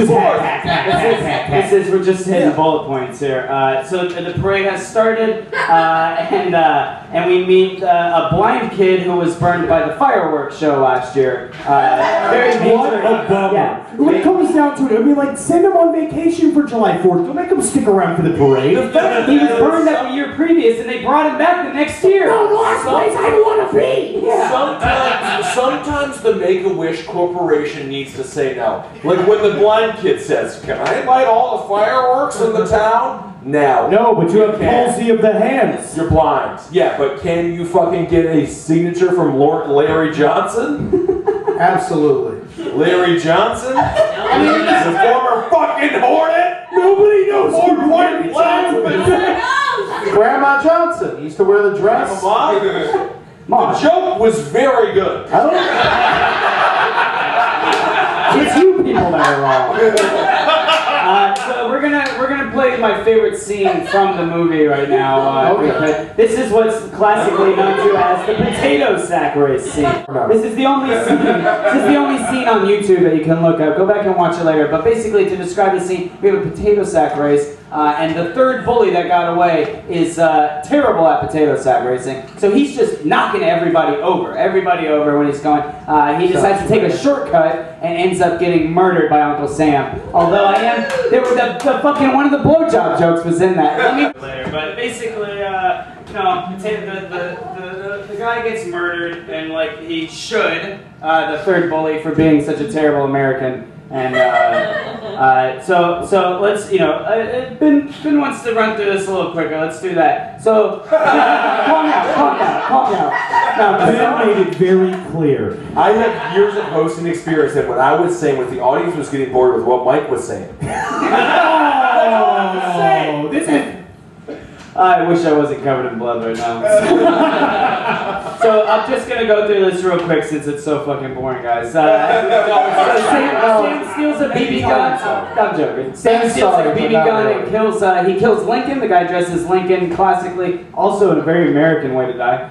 Speaker 4: just
Speaker 1: We're just hitting bullet points here. So the parade has started, and we meet a blind kid who was burned by the fireworks show last year. Very
Speaker 4: What a bummer.
Speaker 1: Yeah.
Speaker 4: When it comes down to it, I mean, like, send him on vacation for July 4th. Don't make him stick around for the parade.
Speaker 1: He was burned up the year previous, and they brought him back the next year.
Speaker 4: No, the last place I want to be.
Speaker 3: Sometimes the Make-A-Wish Corporation needs to say no. Like when the blind kid says, "Can I light all the fireworks in the town?" Now.
Speaker 4: No, but you have palsy of the hands.
Speaker 3: You're blind. Yeah, but can you fucking get a signature from Lord Larry Johnson?
Speaker 5: Absolutely.
Speaker 3: Larry Johnson? The former fucking Hornet?
Speaker 4: Nobody knows who
Speaker 3: Larry Johnson.
Speaker 5: Grandma Johnson used to wear the dress.
Speaker 3: The joke was very good.
Speaker 1: It's you people that are wrong. So we're gonna play my favorite scene from the movie right now. This is what's classically known to as the potato sack race scene. This is the only scene. On YouTube that you can look up. Go back and watch it later. But basically, to describe the scene, we have a potato sack race, and the third bully that got away is terrible at potato sack racing. So he's just knocking everybody over when he's going. He decides to take a shortcut and ends up getting murdered by Uncle Sam. Although the fucking one of the blowjob jokes was in that. Let me later, but basically, the guy gets murdered, and like he should, the third bully for being such a terrible American. And so let's, Ben wants to run through this a little quicker. Let's do that. So calm down.
Speaker 4: Ben made it very clear.
Speaker 3: I have years of hosting experience, and what I was saying was the audience was getting bored with what Mike was saying.
Speaker 4: Oh, this is.
Speaker 1: I wish I wasn't covered in blood right now. So I'm just gonna go through this real quick since it's so fucking boring, guys. Sam steals a BB gun. I'm joking. Sam steals a BB gun and kills Lincoln. The guy dresses Lincoln classically, also in a very American way to die.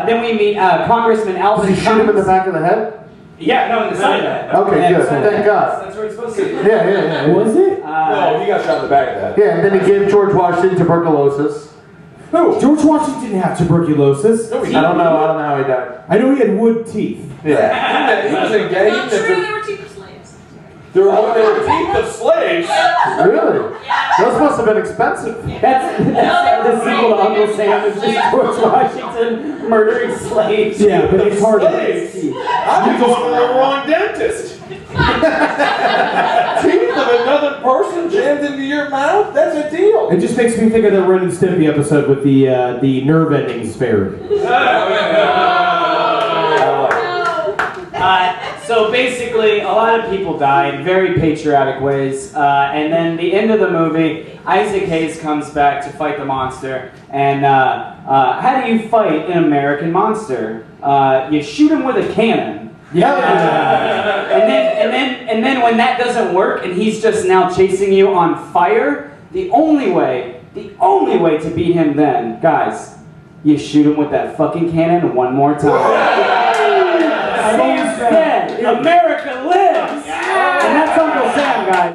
Speaker 1: Then we meet Congressman Alvin.
Speaker 5: Did he shoot him in the back of the head?
Speaker 1: Yeah, no, in the side of the head.
Speaker 5: Okay, good. Thank God.
Speaker 1: That's where it's supposed to be.
Speaker 5: Yeah.
Speaker 4: Was it?
Speaker 3: No, he got shot in the back of the head.
Speaker 5: Yeah, and then he gave George Washington tuberculosis.
Speaker 4: Who? George Washington didn't have tuberculosis.
Speaker 3: No,
Speaker 5: I don't know how he died.
Speaker 4: I know he had wood teeth.
Speaker 5: Yeah.
Speaker 3: He was a gay.
Speaker 6: I'm sure there were teeth of slaves.
Speaker 3: There were teeth of slaves.
Speaker 5: Really? Those must have been expensive.
Speaker 1: That's the sequel to Uncle Sam is just George Washington murdering slaves.
Speaker 4: Yeah, but it's hard to
Speaker 3: Slaves? I'm going to the wrong dentist. Teeth of another person jammed into your mouth? That's a deal.
Speaker 4: It just makes me think of the Ren and Stimpy episode with the nerve endings fairy.
Speaker 1: So basically, a lot of people die in very patriotic ways, and then the end of the movie, Isaac Hayes comes back to fight the monster. And how do you fight an American monster? You shoot him with a cannon.
Speaker 4: Yeah.
Speaker 1: And then when that doesn't work, and he's just now chasing you on fire, the only way to beat him then, guys, you shoot him with that fucking cannon one more time. Sam's dead. America lives. And that's Uncle Sam, guys.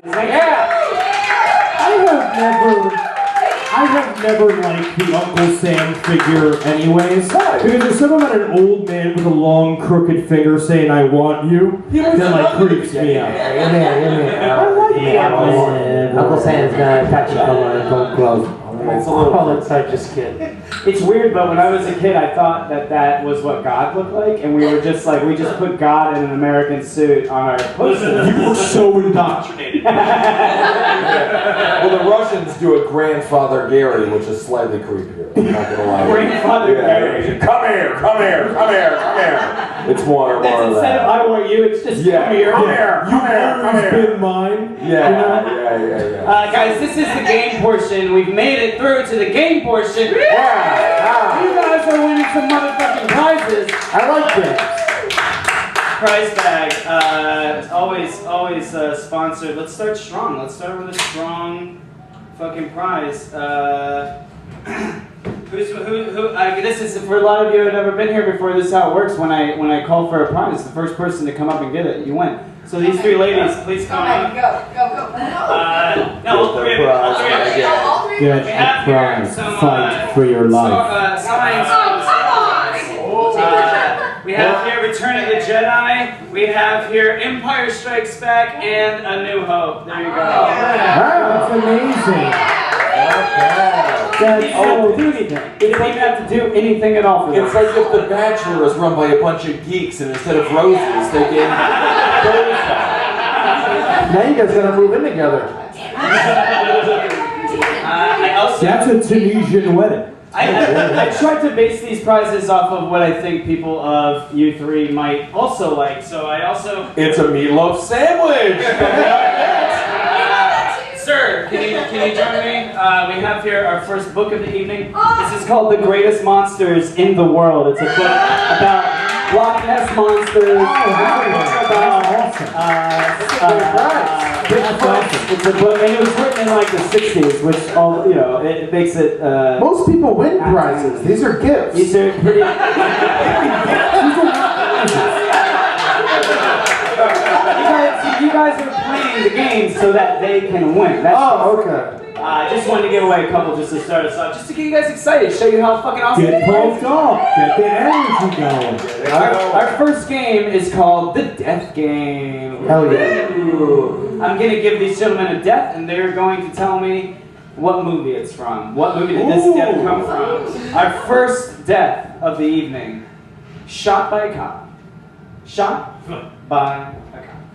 Speaker 4: I have never liked the Uncle Sam figure anyways. Because there's something about an old man with a long crooked finger saying I want you that like creeps me out.
Speaker 7: Uncle Sam's gonna touch you on close.
Speaker 3: It's a little.
Speaker 7: Pull inside, just kidding.
Speaker 1: It's weird, but when I was a kid, I thought that was what God looked like, and we just put God in an American suit on our poster.
Speaker 4: You were so indoctrinated.
Speaker 3: Well, the Russians do a Grandfather Gary, which is slightly creepier. I'm not gonna lie.
Speaker 1: Grandfather Gary.
Speaker 3: Come here. It's more of
Speaker 1: Instead of
Speaker 3: that.
Speaker 1: I want you, it's just come here.
Speaker 4: You've always been mine.
Speaker 3: Yeah.
Speaker 1: Guys, this is the game portion. We've made it through to the game portion.
Speaker 3: Yeah.
Speaker 1: You guys are winning some motherfucking prizes.
Speaker 5: I like games.
Speaker 1: Prize bag. Always sponsored. Let's start strong. Let's start with a strong fucking prize. This is for a lot of you who have never been here before. This is how it works. When I call for a prize, the first person to come up and get it, you win. So these three ladies, please come on.
Speaker 6: Go.
Speaker 1: No, all three of you. All three of you.
Speaker 4: Get
Speaker 1: We have
Speaker 4: a
Speaker 1: here
Speaker 4: prize.
Speaker 1: some
Speaker 4: Fight for your life.
Speaker 1: signs. We have here Return of the Jedi. We have here Empire Strikes Back and A New Hope. There you go.
Speaker 4: Wow, that's amazing.
Speaker 1: Do anything. You don't even have to do anything at all for
Speaker 3: It's
Speaker 1: this.
Speaker 3: like if The Bachelor is run by a bunch of geeks and instead of roses, they gave roses.
Speaker 5: Now you guys gotta move in together.
Speaker 1: I also
Speaker 4: That's a Tunisian wedding.
Speaker 1: I tried to base these prizes off of what I think people of you three might also like. So I also,
Speaker 3: It's a meatloaf sandwich!
Speaker 1: sir, can you join me? We have here our first book of the evening. This is called The Greatest Monsters in the World. It's a book about Loch Ness monsters. It's a book, and it was written in like the 60s, which it makes it.
Speaker 5: Most people win prizes. These are gifts.
Speaker 1: These are pretty. You guys are playing the game so that they can win.
Speaker 5: Okay.
Speaker 1: I just wanted to give away a couple just to start us off, just to get you guys excited, show you how fucking awesome it
Speaker 4: Get
Speaker 1: is.
Speaker 4: pumped up. Get the energy going.
Speaker 1: Our first game is called the Death Game.
Speaker 5: Hell yeah.
Speaker 1: Ooh. I'm going to give these gentlemen a death, and they're going to tell me what movie it's from. What movie did this death come from? Our first death of the evening. Shot by a cop. Shot by a cop.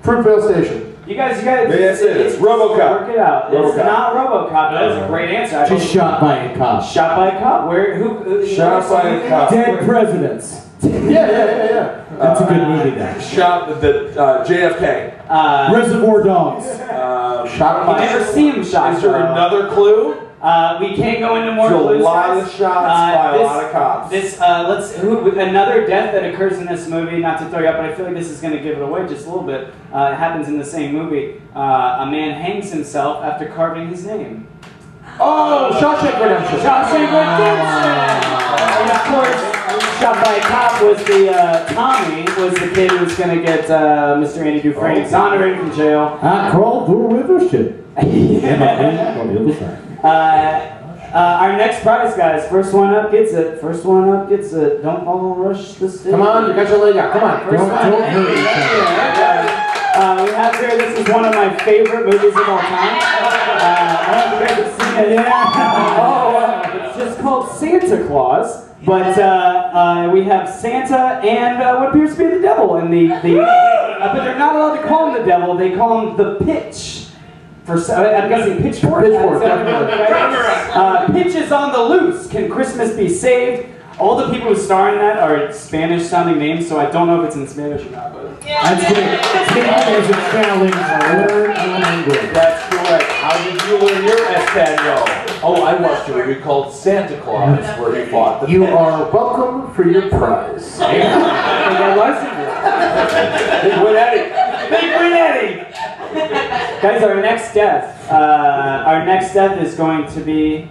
Speaker 5: Fruitvale Station.
Speaker 1: You guys,
Speaker 3: Yes, it is. RoboCop.
Speaker 1: Work it out. It's
Speaker 3: RoboCop.
Speaker 1: not RoboCop. That is a great answer. I
Speaker 4: Just shot by a cop.
Speaker 1: Shot by a cop. Who
Speaker 3: Shot by a cop.
Speaker 4: Dead presidents.
Speaker 5: Yeah.
Speaker 4: That's a good movie then.
Speaker 3: Shot the JFK.
Speaker 4: Reservoir Dogs.
Speaker 5: Shot
Speaker 1: You never see him shot.
Speaker 3: Is there another clue?
Speaker 1: We can't go into more
Speaker 3: There's a
Speaker 1: clues.
Speaker 3: lot of shots by a lot of cops.
Speaker 1: Another death that occurs in this movie, not to throw you up, but I feel like this is going to give it away just a little bit. It happens in the same movie. A man hangs himself after carving his name.
Speaker 5: Oh, Shawshank Redemption.
Speaker 1: Shawshank Redemption! And of course, Shot by a Cop was Tommy was the kid who was going to get Mr. Andy Dufresne exonerated from jail.
Speaker 4: I crawled through a river shit.
Speaker 1: Our next prize, guys. First one up gets it. First one up gets it. Don't all rush the stage.
Speaker 5: Come on, you got your leg out. Come on.
Speaker 1: First one.
Speaker 4: Don't hurt each other.
Speaker 1: We have here, this is one of my favorite movies of all time. I don't know if you guys have seen it. It's just called Santa Claus. But we have Santa and what appears to be the devil. And but they're not allowed to call him the devil. They call him the Pitch. I'm guessing Pitchfork. Pitch is on the loose. Can Christmas be saved? All the people who star in that are Spanish-sounding names, so I don't know if it's in Spanish or not. But
Speaker 4: That's great. Take it as a challenge. Learn a language.
Speaker 3: That's correct. How did you learn your Espanol? Oh, I watched a movie called Santa Claus where he fought the
Speaker 5: You
Speaker 3: Pitch.
Speaker 5: are welcome for your prize.
Speaker 1: Larson.
Speaker 3: Big Win Eddie. Big Win Eddie.
Speaker 1: Guys, our next death is going to be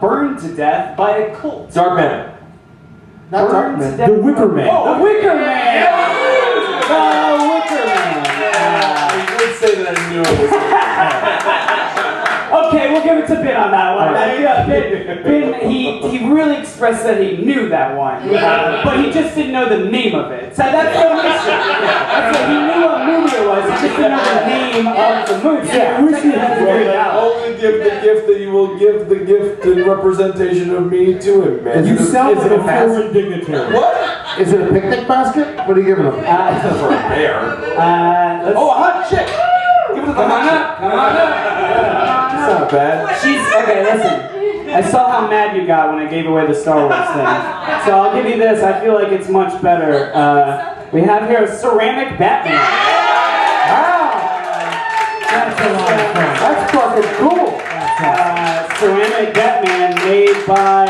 Speaker 1: burned to death by a cult.
Speaker 3: Darkman.
Speaker 5: Not
Speaker 1: Burned to
Speaker 5: Darkman.
Speaker 1: death.
Speaker 4: The Wicker Man.
Speaker 1: The Wicker Man! The Wicker Man!
Speaker 3: I would say that I knew it was
Speaker 1: Okay, we'll give it to Ben on that one. Ben, he really expressed that he knew that one, but he just didn't know the name of it. So that's the issue. That's what he knew what movie it was, he just didn't know the name of the movie. Yeah, we should have figured it out.
Speaker 3: Only give the gift that you will give the gift in representation of me to him, man.
Speaker 4: You sound
Speaker 5: is
Speaker 4: like
Speaker 5: it
Speaker 4: a
Speaker 5: a pass?
Speaker 4: foreign dignitary.
Speaker 3: What?
Speaker 5: Is it a picnic basket? What are you giving them?
Speaker 3: For a bear.
Speaker 1: Let's,
Speaker 3: Oh, a hot chick! Give it to the
Speaker 1: come on
Speaker 3: hot
Speaker 1: up, come on up.
Speaker 3: That's not bad.
Speaker 1: Okay, listen. I saw how mad you got when I gave away the Star Wars thing. So I'll give you this. I feel like it's much better. We have here a ceramic Batman.
Speaker 5: Wow!
Speaker 4: That's a lot of fun.
Speaker 5: That's fucking cool.
Speaker 1: Ceramic Batman made by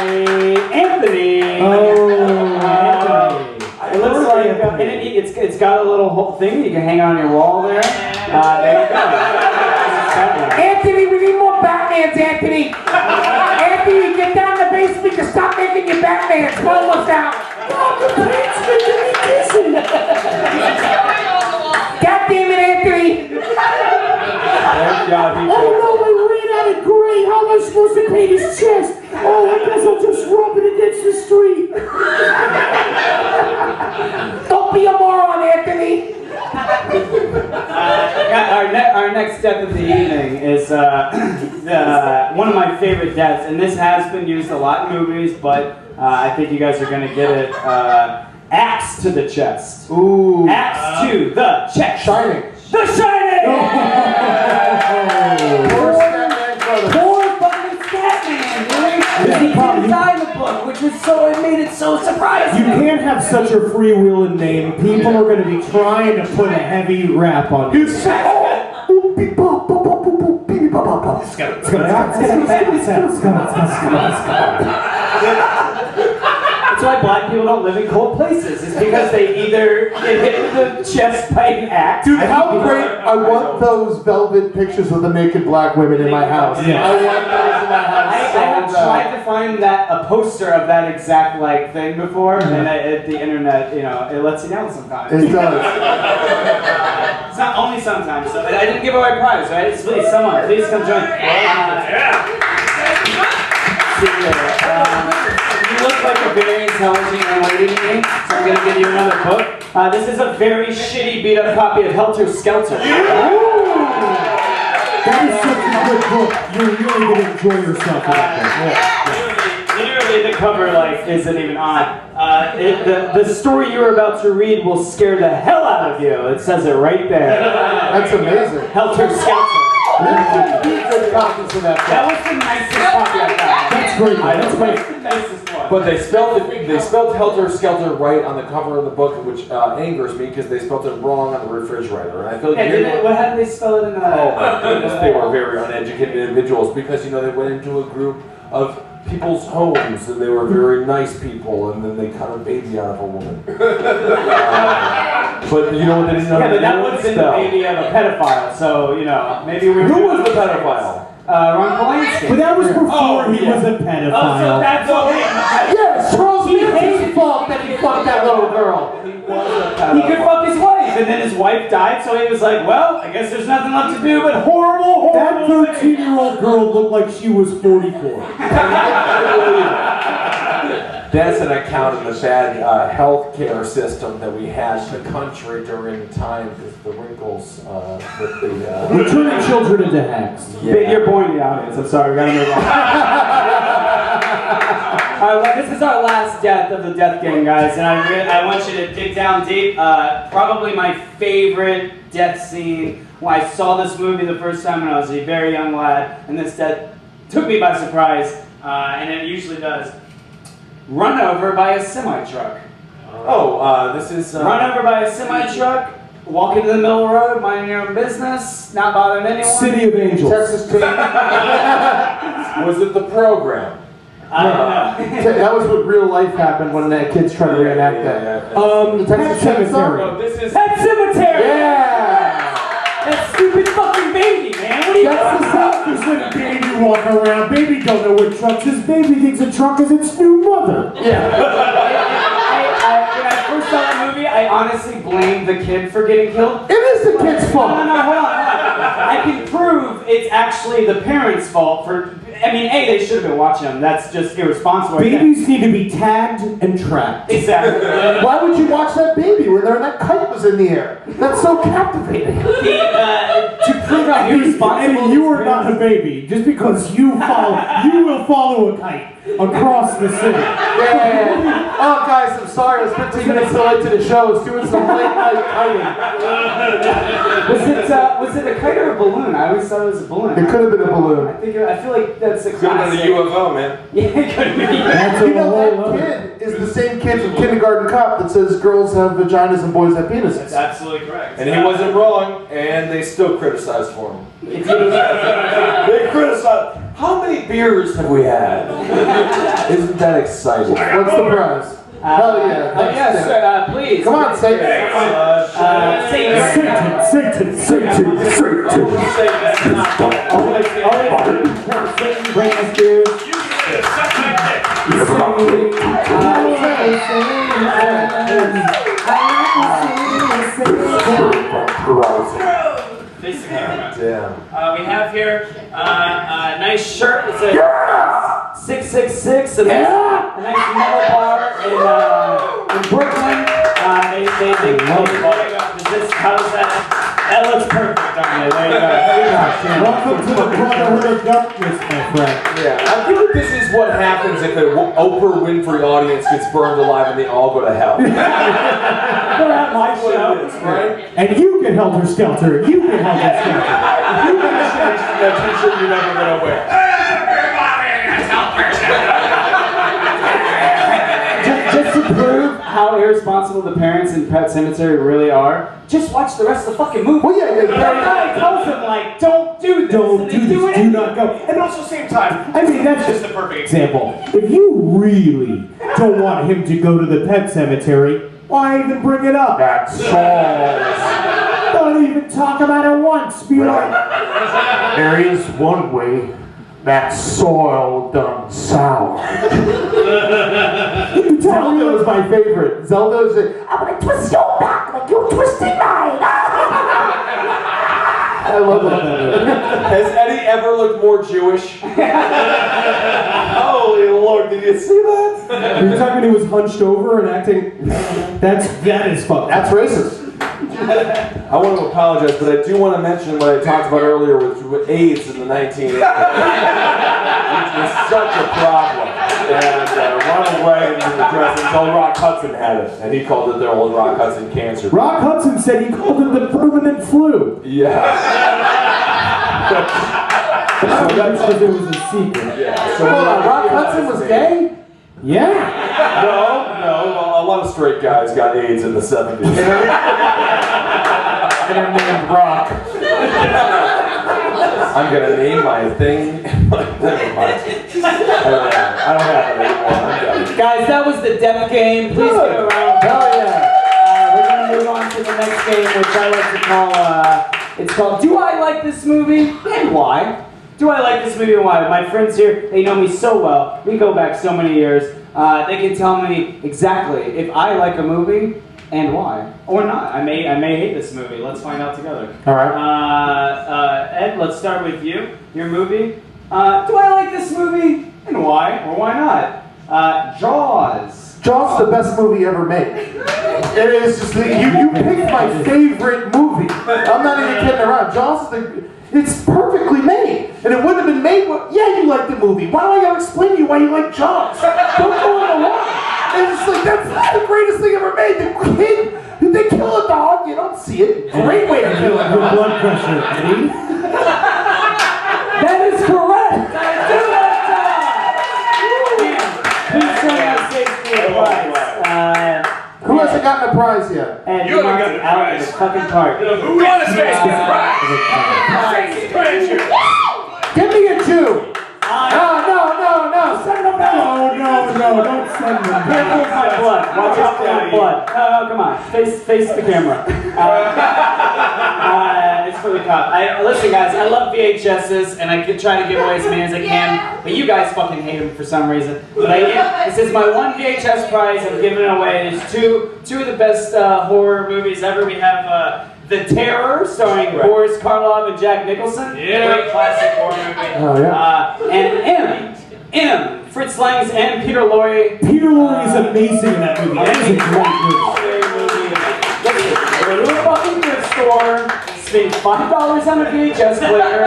Speaker 1: Anthony.
Speaker 4: Anthony.
Speaker 1: It looks like it's got a little thing you can hang on your wall there. There you go.
Speaker 6: Anthony, we need more Batmans, Anthony! Anthony, get down in the basement, just
Speaker 7: stop making your Batman. It's almost out.
Speaker 4: Mom, the pants making me kissing.
Speaker 7: God damn it, Anthony.
Speaker 4: Oh no, I ran out of gray. How am I supposed to paint his chest? Oh, I guess I'll just rub it against the street.
Speaker 7: Don't be a moron, Anthony.
Speaker 1: Our next death of the evening is one of my favorite deaths, and this has been used a lot in movies, but I think you guys are going to get it. Axe to the chest.
Speaker 5: Ooh.
Speaker 1: Axe to the chest.
Speaker 5: Shining.
Speaker 1: The Shining!
Speaker 7: Poor fucking Batman, dude. He didn't die in the book, which was it made it so surprising.
Speaker 4: You can't have such a freewheeling name. People are going to be trying to put a heavy rap on you.
Speaker 1: That's why black people don't live in cold places. It's because they either get hit with the chest by an axe.
Speaker 5: Dude, how great! I want those velvet pictures of the naked black women in my house.
Speaker 4: Yeah.
Speaker 5: I want those in my house.
Speaker 1: I have tried to find a poster of that exact thing before, and the internet, it lets you down sometimes.
Speaker 5: It does.
Speaker 1: It's not only sometimes. So I didn't give away a prize, right? Please, someone, please come join. You look like a very intelligent young lady to me, so I'm going to give you another book. This is a very shitty, beat-up copy of Helter Skelter.
Speaker 4: That is such a good book. You're really going to enjoy yourself with that book.
Speaker 1: Literally, the cover isn't even on. The story you're about to read will scare the hell out of you. It says it right there.
Speaker 5: That's amazing.
Speaker 1: Helter Skelter.
Speaker 5: Good copies of that.
Speaker 1: That was the nicest copy I got.
Speaker 4: That's great.
Speaker 1: That's my nicest one.
Speaker 3: But they spelled Helter Skelter right on the cover of the book, which angers me because they spelled it wrong on the refrigerator. And I feel like
Speaker 1: how did they spell it in the...
Speaker 3: Oh my goodness, they were very uneducated individuals because they went into a group of people's homes and they were very nice people, and then they cut a baby out of a woman. But you know what they didn't know?
Speaker 1: Yeah, but that would have been the baby of a pedophile, so maybe we.
Speaker 3: Who was the pedophile?
Speaker 1: Ron Polanski.
Speaker 4: But that was before he was a pedophile.
Speaker 1: Oh, so that's all.
Speaker 5: Yes, Charles Manson fault that he fucked that little girl.
Speaker 1: He could fuck his wife, and then his wife died, so he was like, well, I guess there's nothing left to do but horrible.
Speaker 4: That 13-year-old girl looked like she was 44.
Speaker 3: That's an account of the bad health care system that we had in the country during the time, because the wrinkles with the...
Speaker 4: We're turning children into hacks.
Speaker 1: Yeah. You're boring the audience, I'm sorry, we gotta move on. Alright, well, this is our last death of the Death Game, guys, and I want you to dig down deep. Probably my favorite death scene. When I saw this movie the first time when I was a very young lad, and this death took me by surprise, and it usually does. Run over by a semi-truck.
Speaker 3: This is...
Speaker 1: Run over by a semi-truck, walk into the middle of the road, minding your own business, not bothering anyone.
Speaker 4: City of Angels.
Speaker 5: Texas team.
Speaker 3: Was it the program?
Speaker 1: I don't know.
Speaker 5: That was what real life happened when the kids tried to reenact that.
Speaker 4: The Texas Cemetery.
Speaker 3: No, this is...
Speaker 1: Pet Cemetery!
Speaker 5: Yeah!
Speaker 1: That stupid fucking baby, man! What are you
Speaker 4: That's the stuff is when a baby walk around. Baby don't know what truck is. Baby thinks a truck is its new mother.
Speaker 5: Yeah.
Speaker 1: When I first saw that movie, I honestly blamed the kid for getting killed.
Speaker 5: It is the kid's fault.
Speaker 1: No, hold on. I can prove it's actually the parents' fault for... I mean, A, they should have been watching them. That's just irresponsible.
Speaker 4: Babies need to be tagged and tracked.
Speaker 1: Exactly.
Speaker 5: Why would you watch that baby when that kite was in the air? That's so captivating.
Speaker 1: To prove how irresponsible...
Speaker 4: And you are not a baby. Just because you will follow a kite across the city.
Speaker 5: Yeah. Oh, guys, I'm sorry. I was 15 minutes so late to the show. I was doing some late night kiting.
Speaker 1: Was it a kite or a balloon? I always thought it was a balloon.
Speaker 5: It could have been a balloon.
Speaker 1: I feel like that's a
Speaker 3: Could have been a UFO, man.
Speaker 1: Yeah, it could be.
Speaker 4: That's a
Speaker 5: You know,
Speaker 4: whole
Speaker 5: that
Speaker 4: other.
Speaker 5: kid is the same kid from Kindergarten Cop that says girls have vaginas and boys have penises.
Speaker 1: That's absolutely correct.
Speaker 3: And he wasn't wrong, and they still criticized for him. They criticized. How many beers have we had? Isn't that exciting?
Speaker 5: What's the prize? Hell yeah.
Speaker 1: Oh, yes, sir, please.
Speaker 5: Come on, say it.
Speaker 1: Satan. Bring us beers.
Speaker 2: You can suck my dick.
Speaker 1: Face the camera.
Speaker 3: Damn.
Speaker 1: We have here a nice shirt. It's a 666, a nice metal bar in Brooklyn. How does that? That looks perfect on you. There you go.
Speaker 4: Welcome to the Brotherhood of Darkness, my friend.
Speaker 3: Yeah, I feel like this is what happens if an Oprah Winfrey audience gets burned alive and they all go to hell.
Speaker 1: They're at my show.
Speaker 3: Right?
Speaker 4: And you get helter skelter. You get helter skelter.
Speaker 3: You can change that t-shirt you're never gonna wear.
Speaker 1: Just to prove how irresponsible the parents in Pet Sematary really are, just watch the rest of the fucking movie.
Speaker 5: Well, yeah,
Speaker 1: The guy tells them, like, don't do this.
Speaker 4: Don't
Speaker 1: and
Speaker 4: do
Speaker 1: they
Speaker 4: this.
Speaker 1: it
Speaker 4: Do not go.
Speaker 2: And also, same time,
Speaker 4: I mean, that's
Speaker 2: just
Speaker 4: just
Speaker 2: the perfect example.
Speaker 4: example. If you really don't want him to go to the pet cemetery, why even bring it up?
Speaker 5: That's Saul's.
Speaker 4: Don't even talk about it once. Be like,
Speaker 5: There is one way that soil done sour. Zelda was my favorite. Zelda was I'm gonna twist your back like you twisted mine. I love that.
Speaker 3: Has Eddie ever looked more Jewish? Holy Lord, did you see that?
Speaker 4: are you talking he was hunched over and acting? That is fucked.
Speaker 5: That's racist.
Speaker 3: I want to apologize, but I do want to mention what I talked about earlier with AIDS in the 1980s. Which was such a problem. And Ronald Reagan was addressing until Rock Hudson had it, and he called it the old Rock Hudson cancer.
Speaker 4: Rock Hudson said he called it the permanent flu.
Speaker 3: Yeah.
Speaker 4: So that's because it was a secret.
Speaker 3: Yeah. So
Speaker 5: Hold on, Rock Hudson was gay?
Speaker 4: Yeah.
Speaker 3: No, a lot of straight guys got AIDS in the 70s.
Speaker 5: And her named Rock.
Speaker 3: I'm gonna name my thing. Never mind. I don't have it anymore. I'm done.
Speaker 1: Guys, that was the Death Game. Please give it a round.
Speaker 5: Hell yeah.
Speaker 1: We're going to move on to the next game, which I like to call, it's called Do I Like This Movie and Why? Do I like this movie and why? My friends here, they know me so well. We go back so many years. They can tell me exactly if I like a movie and why, or not. I may hate this movie. Let's find out together.
Speaker 5: All right.
Speaker 1: Ed, let's start with you. Your movie. Do I like this movie and why, or why not? Jaws.
Speaker 5: Jaws is the best movie ever made. It is just, you picked my favorite movie. I'm not even kidding around. Jaws is it's perfectly made. And it wouldn't have been made, yeah, you like the movie. Why do I gotta explain to you why you like Jaws? Don't go on a lie. It's just like, that's the greatest thing ever made. The kid, they kill a dog, you don't see it. Great way to kill a
Speaker 4: Your
Speaker 5: dog.
Speaker 4: blood pressure, Eddie.
Speaker 1: That is correct. I do like Jaws. Please join us safely at prize.
Speaker 5: Who hasn't gotten a prize yet?
Speaker 1: And
Speaker 2: You haven't gotten a
Speaker 1: out
Speaker 2: prize.
Speaker 1: of the fucking park.
Speaker 2: Who won a space prize?
Speaker 5: Give me a 2. No. Send them back.
Speaker 4: No, don't send them.
Speaker 1: Careful with my blood. Watch out for my blood. No, come on. Face the camera. It's for the cop. Listen, guys, I love VHSs, and I could try to give away as many as I can, but you guys fucking hate them for some reason. But this is my one VHS prize. I'm giving it away. It's two of the best horror movies ever. We have The Terror, starring Boris Karloff and Jack Nicholson.
Speaker 2: Yeah.
Speaker 1: Great classic horror movie.
Speaker 5: Oh, yeah.
Speaker 1: And M. Fritz Lang's and Peter Lorre.
Speaker 4: Peter Lorre is amazing in that movie. That is a great movie.
Speaker 1: Go to a fucking thrift store, spend $5 on a VHS player,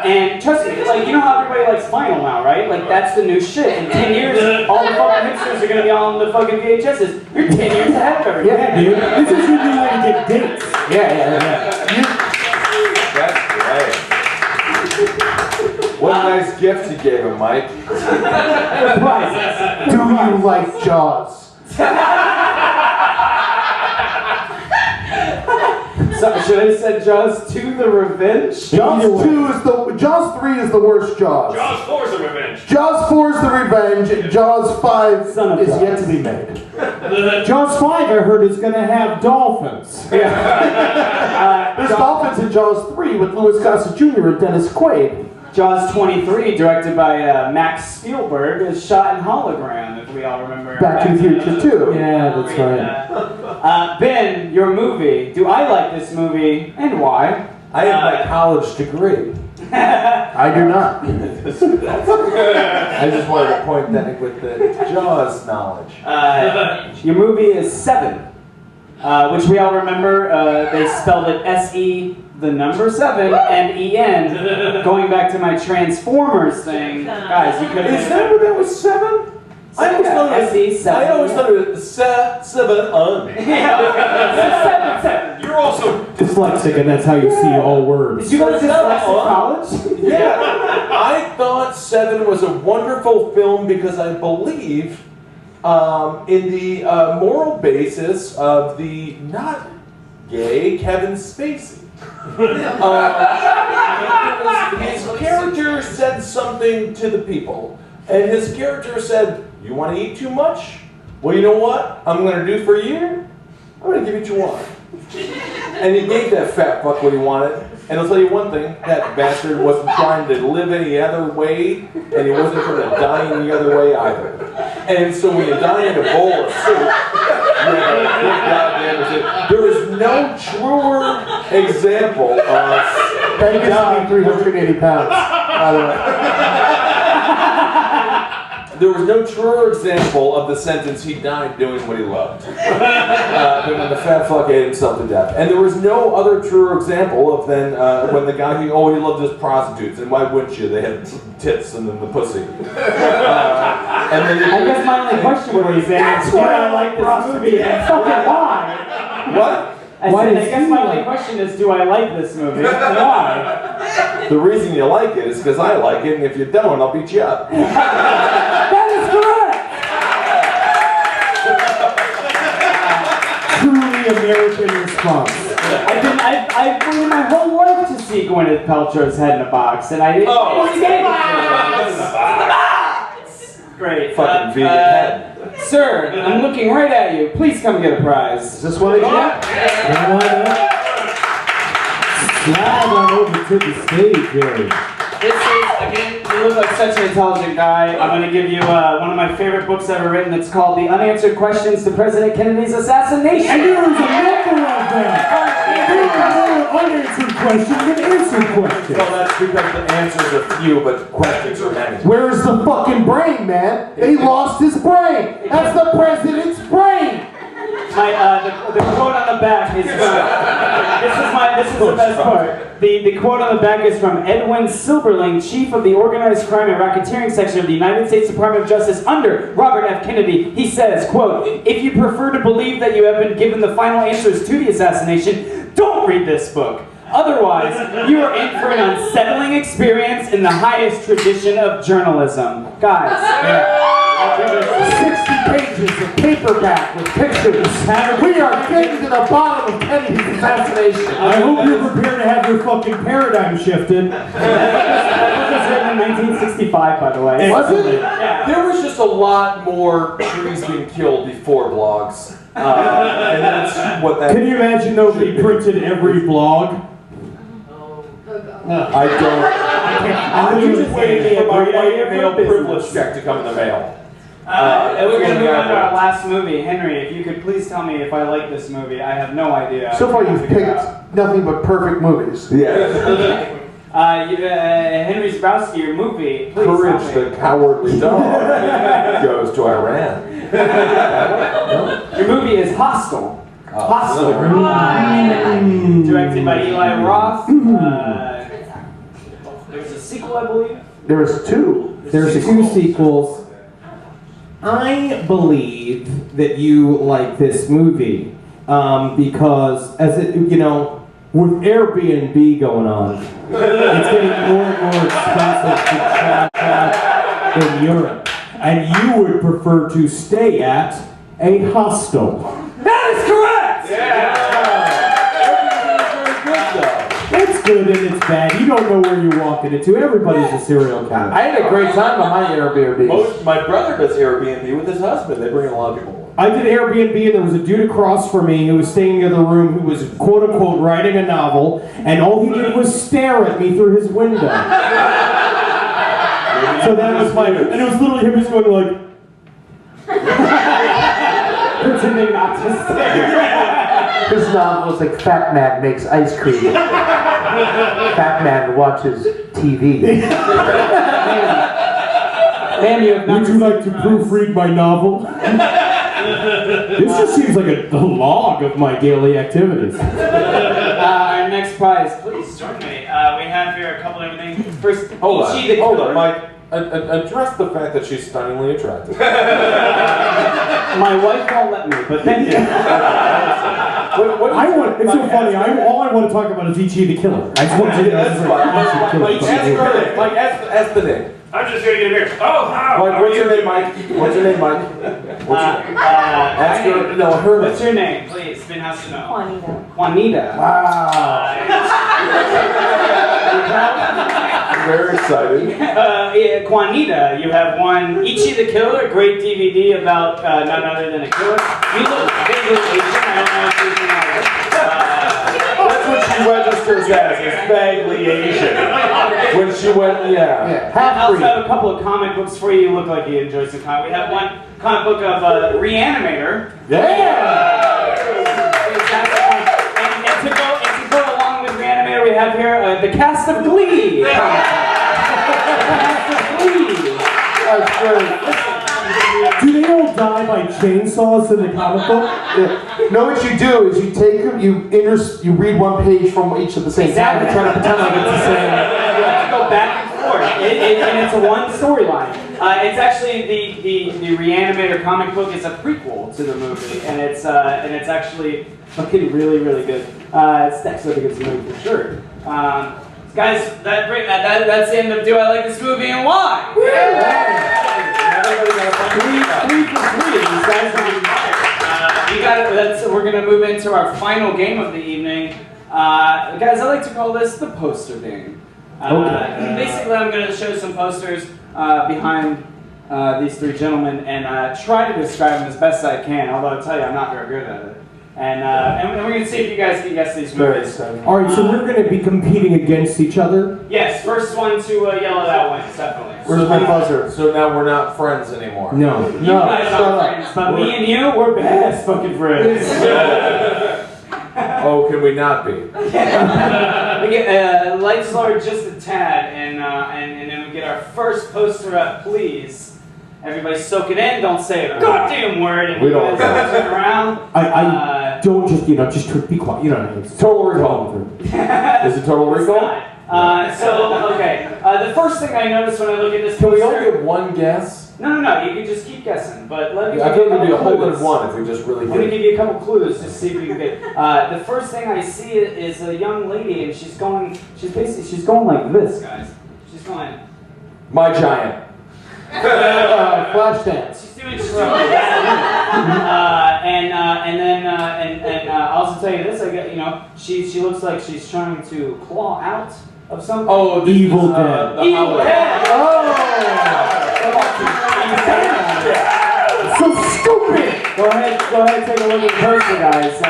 Speaker 1: and trust me, like, you know how everybody likes vinyl now, right? Like, that's the new shit. In 10 years, all the fucking hipsters are gonna be on the fucking VHSs. You're 10 years ahead of everybody.
Speaker 4: Yeah, dude. This is your new way to get dates.
Speaker 1: Yeah.
Speaker 3: That's great. What a nice gift you gave him, Mike.
Speaker 1: Prizes.
Speaker 5: Do you like Jaws?
Speaker 1: So, should I have said Jaws 2 The Revenge?
Speaker 5: Jaws 3 is the worst Jaws.
Speaker 2: Jaws 4 is a revenge.
Speaker 5: Jaws 4 is the revenge. Jaws 5
Speaker 1: Son of
Speaker 5: is
Speaker 1: Jaws.
Speaker 5: yet to be made.
Speaker 4: Jaws 5, I heard, is going to have dolphins.
Speaker 5: There's dolphins in Jaws 3 with Louis Gossett Jr. and Dennis Quaid.
Speaker 1: Jaws 23, directed by Max Spielberg, is shot in hologram, if we all remember.
Speaker 5: Back to the Future 2.
Speaker 4: Yeah, that's right.
Speaker 1: Ben, your movie. Do I like this movie, and why?
Speaker 3: I have my college degree.
Speaker 5: I do not.
Speaker 3: I just wanted to point that with the Jaws knowledge.
Speaker 1: Your movie is Seven, which we all remember. They spelled it S-E, the number 7, and E-N. Going back to my Transformers thing, guys, you could have...
Speaker 3: Is that what that was 7? I always thought it was
Speaker 1: 7.
Speaker 3: I always thought it was 7.
Speaker 1: Seven.
Speaker 2: You're also
Speaker 4: Dyslexic, and that's how you see all words.
Speaker 1: Did you go to dyslexic college?
Speaker 3: Yeah. I thought 7 was a wonderful film because I believe in the moral basis of the not gay Kevin Spacey. His character said something to the people, and his character said, "You want to eat too much? Well, you know what I'm going to do for you? I'm going to give you what you want." And he gave that fat fuck what he wanted. And I'll tell you one thing, that bastard wasn't trying to live any other way, and he wasn't trying to die any other way either. And so when you die in a bowl of soup, there is no truer example of...
Speaker 5: That gets me 380 pounds, by the way.
Speaker 3: There was no truer example of the sentence he died doing what he loved than when the fat fuck ate himself to death. And there was no other truer example of than when the guy he loved his prostitutes, and why wouldn't you? They had tits and then the pussy. And then
Speaker 1: I guess my only question was, that's why I like this movie, and fucking why?
Speaker 3: What?
Speaker 1: I guess my only question is, do I like this movie? Why?
Speaker 3: The reason you like it is because I like it, and if you don't, I'll beat you up.
Speaker 1: That is correct!
Speaker 4: Truly American response.
Speaker 1: I've waited my whole life to see Gwyneth Paltrow's head in a box, and I didn't.
Speaker 3: Oh,
Speaker 1: great.
Speaker 3: Fucking vegan head.
Speaker 1: Sir, I'm looking right at you. Please come get a prize.
Speaker 5: Is this one again?
Speaker 4: Come on up. Slide on over to the stage, Jerry.
Speaker 1: This is, again, you look like such an intelligent guy. I'm going to give you one of my favorite books ever written. It's called The Unanswered Questions to President Kennedy's Assassination.
Speaker 4: And there was a number of them. There were unanswered questions and answered questions.
Speaker 3: Well, that's because the answers are few, but questions are many.
Speaker 5: Where's the fucking brain, man? They lost his brain. That's the president's brain.
Speaker 1: The quote on the back is this is the best part. The quote on the back is from Edwin Silberling, Chief of the Organized Crime and Racketeering Section of the United States Department of Justice under Robert F. Kennedy. He says, quote, "If you prefer to believe that you have been given the final answers to the assassination, don't read this book. Otherwise, you are in for an unsettling experience in the highest tradition of journalism." Guys,
Speaker 5: 60 pages of paperback with pictures. We are getting to the bottom of Kennedy's assassination.
Speaker 4: I hope you're prepared to have your fucking paradigm shifted.
Speaker 1: that book was written in 1965, by the way.
Speaker 5: Was it?
Speaker 1: Yeah.
Speaker 3: There was just a lot more trees being killed before blogs. And that's what that...
Speaker 4: Can you imagine though if they printed every blog?
Speaker 3: I don't... I'm just waiting for my white male privilege check to come in the mail.
Speaker 1: And we're going to move on to our last movie. Henry, if you could please tell me if I like this movie. I have no idea.
Speaker 5: So far you've picked nothing but perfect movies.
Speaker 3: Yeah.
Speaker 1: Henry Zebrowski, your movie. Please
Speaker 3: Courage
Speaker 1: tell me.
Speaker 3: the Cowardly Dog goes to Iran.
Speaker 1: Your movie is Hostel. Hostel.
Speaker 3: Really?
Speaker 1: Directed by Eli Roth. There's a sequel, I believe.
Speaker 5: There's two.
Speaker 4: There's two sequels. I believe that you like this movie because, as it, you know, with Airbnb going on, it's getting more and more expensive to travel in Europe, and you would prefer to stay at a hostel.
Speaker 1: That is correct!
Speaker 4: It's good and it's bad. You don't know where you're walking into. Everybody's a serial killer.
Speaker 3: I had a great time on my Airbnb. My brother does Airbnb with his husband. They bring in a lot of people.
Speaker 4: I did Airbnb and there was a dude across from me who was staying in the other room who was quote-unquote writing a novel, and all he did was stare at me through his window. So that was my, and it was literally him just going like, pretending not to stare.
Speaker 5: This novel is like Fat Man makes ice cream. Fat Man watches TV.
Speaker 7: Man, you have not
Speaker 4: Would you like to proofread my novel? This just seems like a log of my daily activities.
Speaker 1: Our next prize, please join me. We have here a couple of everything. First,
Speaker 3: Hold
Speaker 1: Ichi the
Speaker 3: on,
Speaker 1: Killer.
Speaker 3: Mike. Address the fact that she's stunningly attractive.
Speaker 1: My wife won't let me, but thank you.
Speaker 4: It's so funny. All I want to talk about is Ichi the Killer. I just want to do that.
Speaker 3: Mike, ask the name.
Speaker 2: I'm just gonna get a beer. Oh, how?
Speaker 3: Mike, what's your name, Mike? What's your name, Mike? Ask her. No, her.
Speaker 1: What's your name, please? Spin House to know.
Speaker 7: Juanita.
Speaker 1: Juanita.
Speaker 5: Wow.
Speaker 3: I'm very excited.
Speaker 1: Yeah, Juanita, you have won Ichi the Killer, great DVD about none other than a killer. You look vaguely Asian. I don't know if you can.
Speaker 3: That's what she registers as, is vaguely Asian. When she went, yeah.
Speaker 1: I
Speaker 5: Half
Speaker 1: also
Speaker 5: breed.
Speaker 1: have a couple of comic books for you. You look like you enjoy some comic. We have one comic book of Reanimator.
Speaker 3: Yeah!
Speaker 1: And to go along with Reanimator, we have here the cast of Glee. The cast of Glee.
Speaker 5: That's great.
Speaker 4: Do they all die by chainsaws in the comic book?
Speaker 5: Yeah. No, what you do is you take them, you read one page from each at the same time and try to pretend like it's the same.
Speaker 1: You have to go back and forth, and it's a one storyline. It's actually the Reanimator comic book is a prequel to the movie, and it's actually fucking really good. It's actually a good movie for sure. Guys, that's the end of Do I Like This Movie and Why? Three for three. These guys are you got it. We're gonna move into our final game of the evening. Guys, I like to call this the poster game. Basically, I'm gonna show some posters behind these three gentlemen and try to describe them as best I can. Although I'll tell you, I'm not very good at it. And we're gonna see if you guys can guess these movies.
Speaker 4: All right, so we're going to be competing against each other.
Speaker 1: Yes, first one to yell it out wins, definitely.
Speaker 5: Where's my buzzer?
Speaker 3: So now we're not friends anymore.
Speaker 4: No.
Speaker 1: You guys are friends, but me and you, we're best fucking friends.
Speaker 3: Oh, can we not be?
Speaker 1: We get lights lowered just a tad, and then we get our first poster up, please. Everybody soak it in, don't say a goddamn word, and
Speaker 3: We
Speaker 1: you
Speaker 3: don't.
Speaker 1: guys turn around.
Speaker 4: I don't just, just be quiet. It's
Speaker 3: Total Recall. Is it Total Recall?
Speaker 1: The first thing I noticed when I look at this
Speaker 3: Can we only
Speaker 1: poster...
Speaker 3: get one guess?
Speaker 1: No, you can just keep guessing, but let me
Speaker 3: I
Speaker 1: give you
Speaker 3: think it'd be a
Speaker 1: couple
Speaker 3: hole in
Speaker 1: clues.
Speaker 3: one if we just really
Speaker 1: I'm going to
Speaker 3: did.
Speaker 1: give you a couple clues, just see if you can get. The first thing I see is a young lady, and she's going like this, guys. She's going.
Speaker 3: My Giant.
Speaker 5: Flashdance.
Speaker 1: She's doing that. And I'll also tell you this. She looks like she's trying to claw out of something.
Speaker 3: Oh, this
Speaker 4: Evil
Speaker 3: is,
Speaker 4: Dead.
Speaker 3: the
Speaker 1: Evil
Speaker 3: Howler.
Speaker 1: Dead.
Speaker 5: So stupid!
Speaker 1: Go ahead, take a look at the poster, guys.
Speaker 5: I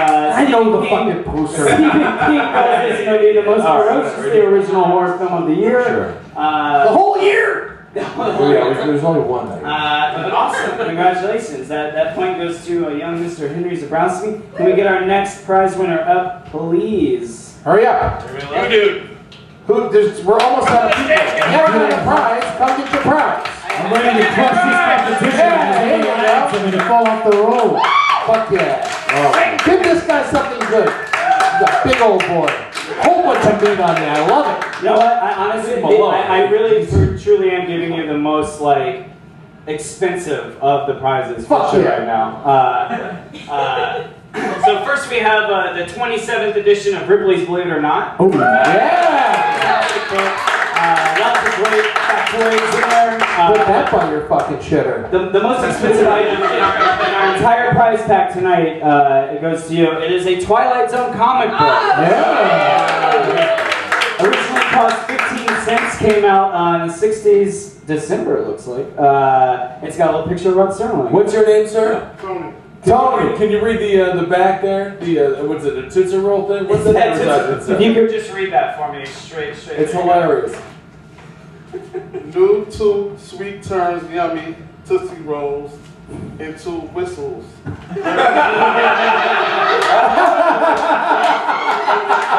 Speaker 5: know the fucking poster.
Speaker 1: Stephen King calls this movie the most ferociously original horror film of the year.
Speaker 3: Sure.
Speaker 5: The whole year!
Speaker 3: Oh, yeah, there's only one night.
Speaker 1: But awesome, congratulations. That point goes to young Mr. Henry Zebrowski. Can we get our next prize winner up, please?
Speaker 5: Hurry up.
Speaker 2: Dude.
Speaker 5: We're almost out of people. You want a prize, come get your prize.
Speaker 4: I'm ready to crush this competition.
Speaker 5: Yeah, there you go.
Speaker 4: I'm going to fall off the road.
Speaker 5: Fuck yeah. Oh. Give this guy something good. He's a big old boy. Whole bunch of meat on there. I love it.
Speaker 1: You know what? I honestly, I really truly am giving you the most expensive of the prizes for
Speaker 5: Fuck
Speaker 1: sure
Speaker 5: yeah.
Speaker 1: right now. So first we have the 27th edition of Ripley's Believe It or Not.
Speaker 4: Oh,
Speaker 5: Yeah.
Speaker 1: Lots of great factoids in there.
Speaker 5: Put that by your fucking shitter.
Speaker 1: The most expensive item in our entire prize pack tonight, it goes to you. It is a Twilight Zone comic book.
Speaker 5: Yeah.
Speaker 1: Originally cost 15 cents, came out in the 60s, December it looks like. It's got a little picture of Rod Serling.
Speaker 3: What's your name, sir?
Speaker 2: Tony.
Speaker 3: Tony. Can you read the back there? What's it, a Tootsie Roll thing? What's that?
Speaker 1: If you could just read that for me straight.
Speaker 3: It's hilarious.
Speaker 6: New to sweet turns yummy Tootsie Rolls into whistles.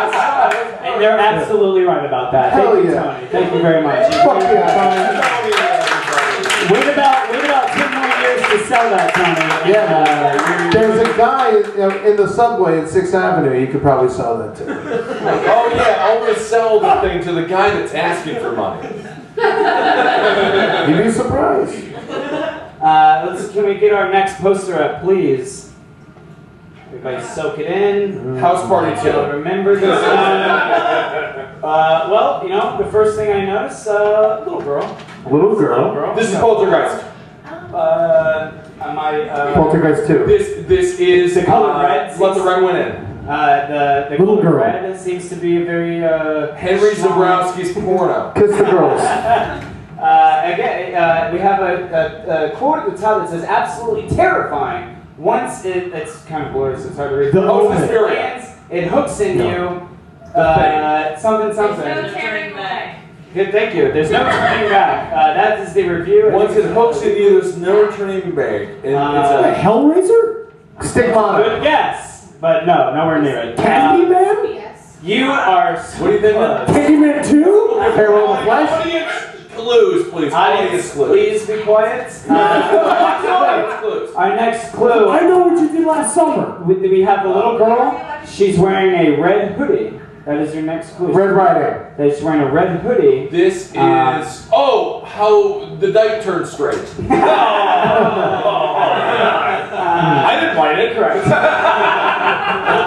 Speaker 1: And they're absolutely right about that.
Speaker 5: Hell
Speaker 1: Thank you,
Speaker 5: yeah.
Speaker 1: Tony. Thank you very much.
Speaker 5: Fuck yeah,
Speaker 1: Wait about 10 more years to sell that, Tony.
Speaker 5: Yeah, there's a guy in the subway at 6th Avenue. You could probably sell that to.
Speaker 3: Oh yeah, always sell the thing to the guy that's asking for money.
Speaker 5: You'd be surprised.
Speaker 1: Can we get our next poster up, please? Everybody soak it in.
Speaker 3: House party
Speaker 1: So
Speaker 3: too.
Speaker 1: remember this one. Well, you know, the first thing I noticed, little girl.
Speaker 5: Little girl.
Speaker 3: This is Poltergeist.
Speaker 5: Poltergeist 2.
Speaker 3: This is
Speaker 1: The color red
Speaker 3: Let the right one in.
Speaker 1: The
Speaker 4: Little
Speaker 1: color
Speaker 4: girl.
Speaker 1: red seems to be a very
Speaker 3: Henry
Speaker 1: strong-
Speaker 3: Zebrowski's porno.
Speaker 5: Kiss the girls.
Speaker 1: Again, we have a quote at the top that says, absolutely terrifying. Once it's kind of blurry, so it's hard to read.
Speaker 4: The
Speaker 1: Once
Speaker 4: omen.
Speaker 1: it lands, it hooks in you. Something.
Speaker 8: Turning back.
Speaker 1: Good, thank you. There's no turning back. That is the review.
Speaker 3: Once it hooks in you, there's no turning back. And
Speaker 4: A Hellraiser?
Speaker 5: Stigmata.
Speaker 1: Good guess, but no, nowhere near it.
Speaker 4: Candyman?
Speaker 8: Yes.
Speaker 1: You are.
Speaker 3: what do you think?
Speaker 4: Candyman 2?
Speaker 5: Harold the Flash.
Speaker 3: Audience clues, please. Audience clues.
Speaker 1: Please be quiet.
Speaker 3: Audience clues.
Speaker 1: Our next clue.
Speaker 4: I know what you did last summer.
Speaker 1: We have the little girl. She's wearing a red hoodie. That is your next clue.
Speaker 5: Red Riding.
Speaker 1: She's wearing a red hoodie.
Speaker 3: This is how the dike turned straight. I didn't write it.
Speaker 1: Correct.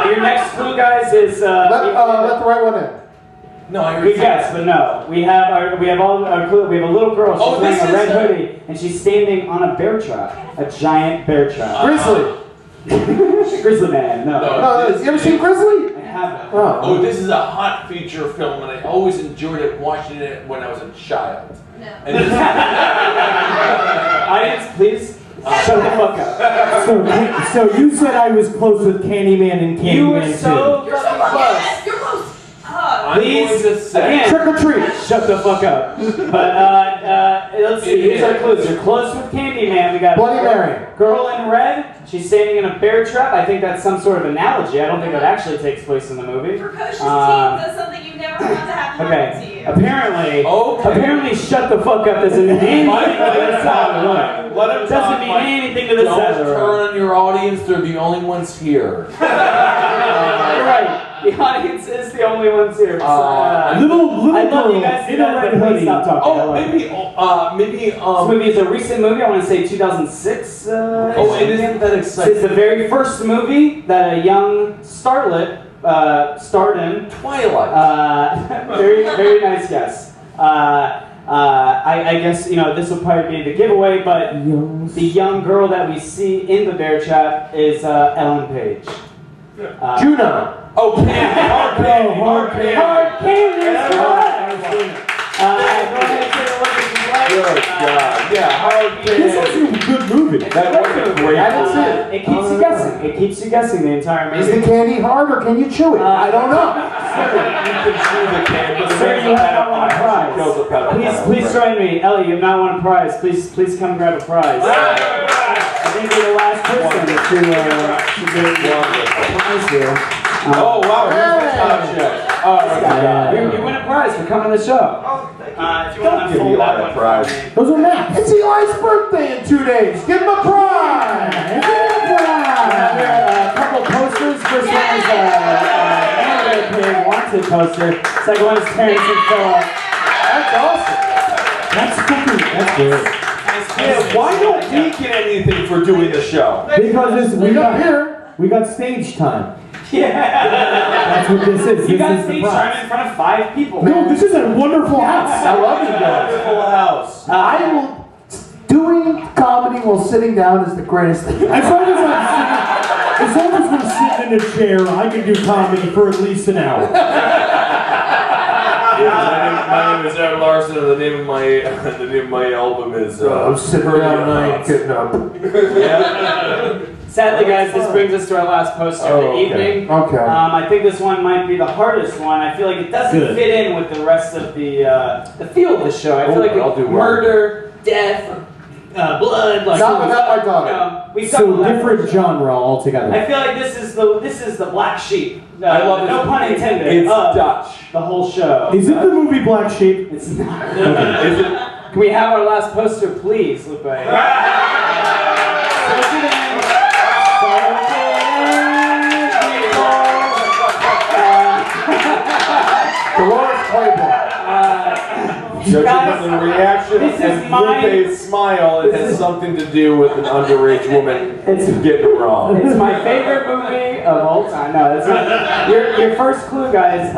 Speaker 1: Your next clue, guys, is
Speaker 5: Let the right one in.
Speaker 3: No, I already
Speaker 1: good guess, but no. We have all our clue. We have a little girl. She's
Speaker 3: Oh,
Speaker 1: wearing
Speaker 3: this
Speaker 1: a red
Speaker 3: is
Speaker 1: hoodie, and she's standing on a bear trap, a giant bear trap.
Speaker 5: Grizzly.
Speaker 1: Grizzly man. No.
Speaker 5: No, you ever seen Grizzly?
Speaker 1: I haven't.
Speaker 3: Oh, this is a hot feature film, and I always enjoyed it watching it when I was a child.
Speaker 8: No.
Speaker 3: And this,
Speaker 1: Audience, please shut the fuck up.
Speaker 4: So you said I was close with Candyman and Candyman 2.
Speaker 1: You were so
Speaker 8: You're so
Speaker 1: fucking
Speaker 8: close.
Speaker 1: close.
Speaker 8: Yes, you're close.
Speaker 3: I'm going
Speaker 1: Please,
Speaker 3: to say.
Speaker 1: again,
Speaker 5: Trick or treat.
Speaker 1: shut the fuck up. But let's see. Here's our clues. You're close with Candyman. We got
Speaker 5: Bloody Mary.
Speaker 1: Girl in red. She's standing in a bear trap. I think that's some sort of analogy. I don't think that actually takes place in the movie.
Speaker 8: Precocious teen
Speaker 1: Um,
Speaker 8: does something you never want to happen to
Speaker 1: Okay.
Speaker 8: you.
Speaker 1: Apparently,
Speaker 3: Okay.
Speaker 1: shut the fuck up doesn't mean anything to this side of the room.
Speaker 3: Let him
Speaker 1: Doesn't
Speaker 3: talk,
Speaker 1: mean
Speaker 3: Mike.
Speaker 1: anything to this
Speaker 3: Don't
Speaker 1: side of the room.
Speaker 3: turn on your audience. They're the only ones here.
Speaker 1: You're right. The audience is the only ones here. So,
Speaker 4: Little
Speaker 1: I love
Speaker 4: girl
Speaker 1: you guys to
Speaker 4: in
Speaker 1: do
Speaker 4: a
Speaker 1: that,
Speaker 4: red
Speaker 1: but please
Speaker 4: hoodie.
Speaker 1: stop talking. I
Speaker 3: Oh,
Speaker 1: love
Speaker 3: maybe,
Speaker 1: it.
Speaker 3: maybe,
Speaker 1: This movie is a recent movie. I want to say 2006.
Speaker 3: oh, and isn't that
Speaker 1: It's
Speaker 3: exciting?
Speaker 1: the very first movie that a young starlet starred in.
Speaker 3: Twilight.
Speaker 1: Very, very nice guess. I guess, this will probably be the giveaway, but the young girl that we see in the bear trap is Ellen Page.
Speaker 5: Juno.
Speaker 3: Oh, candy. Hard candy. Hard candy.
Speaker 1: Hard candy is correct. Go ahead and take a look if you like.
Speaker 3: Good God. Yeah, hard
Speaker 4: This
Speaker 3: candy.
Speaker 4: was a good movie.
Speaker 3: That was a great
Speaker 5: I didn't see it.
Speaker 1: It keeps you guessing. It keeps you gussing the entire
Speaker 5: Is the
Speaker 1: movie.
Speaker 5: candy hard or can you chew it? I don't know.
Speaker 3: You can chew the candy.
Speaker 1: Sir, you have not won a prize.
Speaker 3: Kills the pedal.
Speaker 1: Please join me. Ellie, you have not won a prize. Please come grab a prize. I think you're the last person to get a prize here.
Speaker 3: Oh, wow. Here's the top check. Oh,
Speaker 1: You win a prize for coming to the show. If you want to
Speaker 3: give
Speaker 1: fold
Speaker 3: Eli
Speaker 1: that
Speaker 3: a
Speaker 1: one
Speaker 3: prize.
Speaker 1: for me.
Speaker 4: Those are maps.
Speaker 5: It's Eli's birthday in 2 days. Give him a prize.
Speaker 1: We have here a couple posters. First one is Animated Pig Wanted poster. Second one is Terrence and Phillip.
Speaker 5: That's awesome.
Speaker 4: That's good.
Speaker 3: Yeah, why don't we get anything for doing the show?
Speaker 4: Because
Speaker 5: We got here.
Speaker 4: we got stage time.
Speaker 1: Yeah.
Speaker 4: That's what this is.
Speaker 1: You
Speaker 4: This
Speaker 1: got
Speaker 4: is the
Speaker 1: stage
Speaker 4: prize.
Speaker 1: time in front of 5 people.
Speaker 4: No, this is a wonderful house.
Speaker 5: I love you guys.
Speaker 3: Full house.
Speaker 5: Doing comedy while sitting down is the greatest thing.
Speaker 4: As long as we're sitting in a chair, I can do comedy for at least an hour.
Speaker 3: My name is Aaron Larson, and the name of my album is.
Speaker 5: I'm sitting down and I ain't getting up.
Speaker 3: Yeah.
Speaker 1: Sadly, guys, this brings us to our last poster of the evening.
Speaker 5: Okay.
Speaker 1: I think this one might be the hardest one. I feel like it doesn't fit in with the rest of the feel of the show. I feel like murder, death, blood. Like,
Speaker 5: not without my daughter.
Speaker 4: So different genre altogether.
Speaker 1: I feel like this is the black sheep.
Speaker 3: I love
Speaker 1: no pun intended.
Speaker 3: It's Dutch.
Speaker 1: The whole show.
Speaker 4: Is it the movie Black Sheep?
Speaker 1: It's not. Is it? Can we have our last poster, please, Lupe?
Speaker 5: Dolores Claiborne.
Speaker 3: Judging from the reaction
Speaker 1: this is
Speaker 3: and Lupe's smile, it has something to do with an underage woman getting it wrong.
Speaker 1: It's my favorite movie of all time. No, that's not. Your first clue, guys.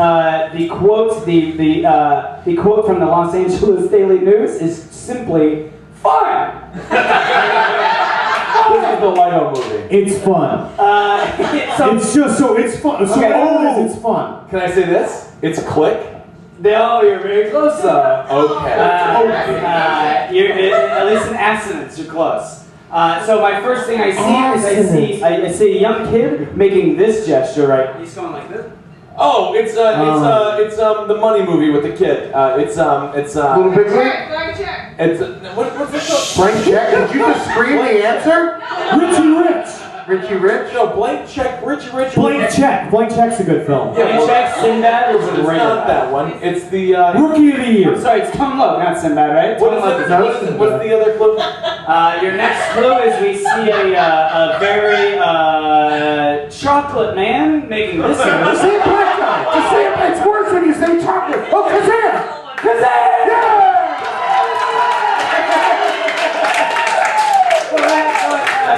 Speaker 1: The quote, the quote from the Los Angeles Daily News is simply fun.
Speaker 3: This is the Lido movie.
Speaker 4: It's fun. It's just so it's fun. So it's fun.
Speaker 3: Can I say this? It's Click.
Speaker 1: You're very close though.
Speaker 3: Okay.
Speaker 1: You're at least in assonance. You're close. So my first thing I see is I see a young kid making this gesture, right? He's going like this.
Speaker 3: Oh, it's the Money movie with the kid. It's
Speaker 5: Little Big League?
Speaker 8: Blank check.
Speaker 3: It's what's it called?
Speaker 5: Blank check? Did you just scream the answer?
Speaker 4: Richie Rich.
Speaker 5: Richie Rich?
Speaker 3: No, Blank Check. Richie Rich.
Speaker 4: Blank Check. Blank Check's a good film.
Speaker 3: Yeah,
Speaker 1: Blank Check, Sinbad, or
Speaker 3: It's not that one. It's the
Speaker 4: Rookie of the Year.
Speaker 1: I'm sorry, it's Come Look, not Sinbad, right?
Speaker 3: What's the other clue?
Speaker 1: Your next clue is we see a very chocolate man making this.
Speaker 5: Just say a black guy. Just say it. It's worse when you say chocolate. Oh, Kazam!
Speaker 1: Kazam!
Speaker 5: Yeah!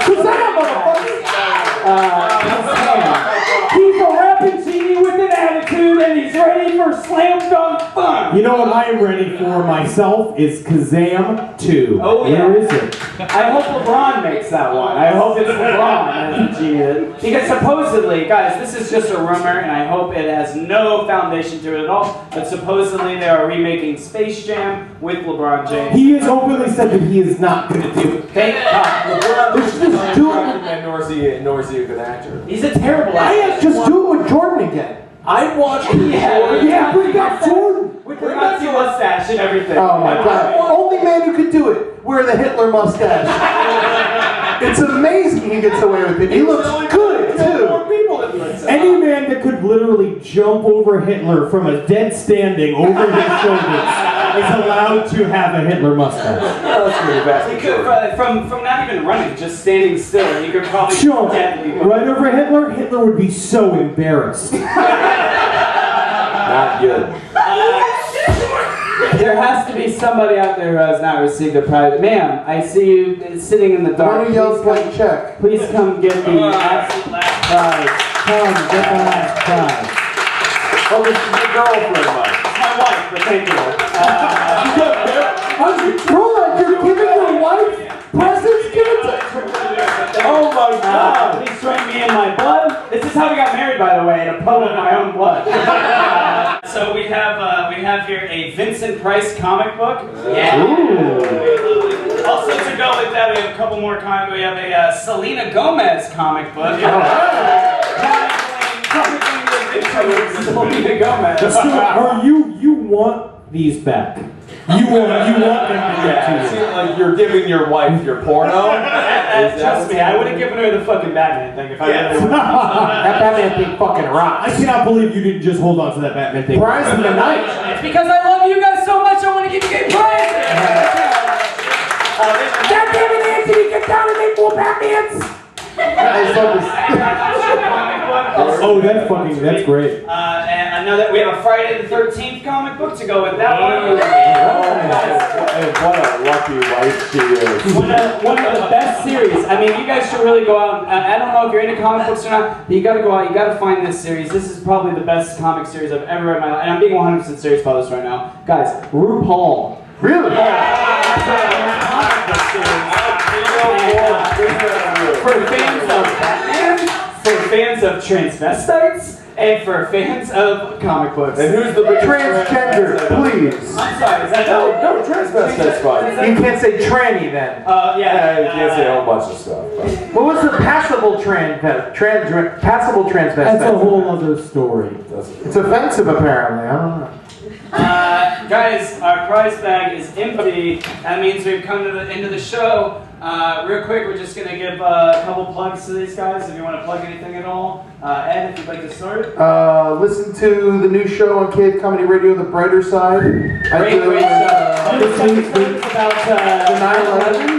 Speaker 5: Kazam, motherfucker!
Speaker 1: He's a rapping genie with an attitude, and he's ready for slam dunk fun.
Speaker 4: You know what I am ready for myself is Kazam 2.
Speaker 1: Oh, yeah.
Speaker 4: Where is it?
Speaker 1: I hope LeBron makes that one. I hope it's LeBron as a genie. Because supposedly, guys, this is just a rumor, and I hope it has no foundation to it at all, but supposedly they are remaking Space Jam with LeBron James.
Speaker 4: He has openly said that he is not going to do it.
Speaker 1: Thank God.
Speaker 3: Let's just do it. Nor is he a good actor.
Speaker 1: He's a terrible actor.
Speaker 5: Just do it with Jordan again.
Speaker 3: I watched
Speaker 5: Yeah, bring back Jordan.
Speaker 1: With the Nazi mustache and everything.
Speaker 5: Oh my God! Only man who could do it. Wear the Hitler mustache. It's amazing he gets away with it. He looks good too.
Speaker 4: Any man that could literally jump over Hitler from a dead standing over his shoulders is allowed to have a Hitler mustache.
Speaker 1: He could, from not even running, just standing still, he could probably
Speaker 4: Jump
Speaker 1: deadly.
Speaker 4: right over Hitler. Hitler would be so embarrassed.
Speaker 3: Not good.
Speaker 1: There has to be somebody out there who has not received a prize. Ma'am, I see you sitting in the dark.
Speaker 5: Ronnie yells blank check.
Speaker 1: Please come get the absolute last prize. Come get the last prize.
Speaker 3: Oh, this is your girlfriend, Mike.
Speaker 1: It's my wife, but thank you.
Speaker 5: Roland, you're giving your wife presents? Give it to
Speaker 3: Oh my God!
Speaker 1: Please join me in my blood. This is how we got married, by the way, in a pub of my own blood. So we have here a Vincent Price comic book. Yeah. Ooh. Also to go with that, we have a couple more comics. We have a Selena Gomez comic book. Selena Gomez.
Speaker 4: Or you want these back? You want them to get to
Speaker 3: It seems like you're giving your wife your porno.
Speaker 1: Trust me, I would have given her the fucking Batman thing if I really wanted.
Speaker 5: that Batman thing fucking rocks.
Speaker 4: I cannot believe you didn't just hold on to that Batman thing.
Speaker 5: Prize of the night.
Speaker 1: It's because I love you guys so much, I want to give you game prizes.
Speaker 5: God damn it, Anthony, get down and make more Batmans.
Speaker 4: Oh, that's great.
Speaker 1: And another, we have a Friday the 13th comic book to go with that one.
Speaker 3: What a lucky wife she is.
Speaker 1: One of the best series. I mean, you guys should really go out. I don't know if you're into comic books or not, but you got to go out. You got to find this series. This is probably the best comic series I've ever read in my life. And I'm being 100% serious about this right now, guys. RuPaul.
Speaker 5: Really?
Speaker 1: For fans of Batman, for fans of transvestites, And for fans of comic books.
Speaker 3: And who's the biggest
Speaker 5: Transgender, please.
Speaker 1: I'm sorry, is that
Speaker 3: No, transvestite's fine.
Speaker 9: You can't say tranny then.
Speaker 1: Yeah.
Speaker 3: You can't say a whole bunch of stuff. But.
Speaker 9: What was the passable passable transvestite?
Speaker 4: That's a whole other story.
Speaker 5: It's offensive, apparently. I don't know.
Speaker 1: Guys, our prize bag is empty. That means we've come to the end of the show. Real quick, we're just going to give a couple plugs to these guys if you want to plug anything at all. Ed, if you'd like to start.
Speaker 5: Listen to the new show on Cave Comedy Radio, The Brighter Side.
Speaker 1: Great show. It's about
Speaker 5: the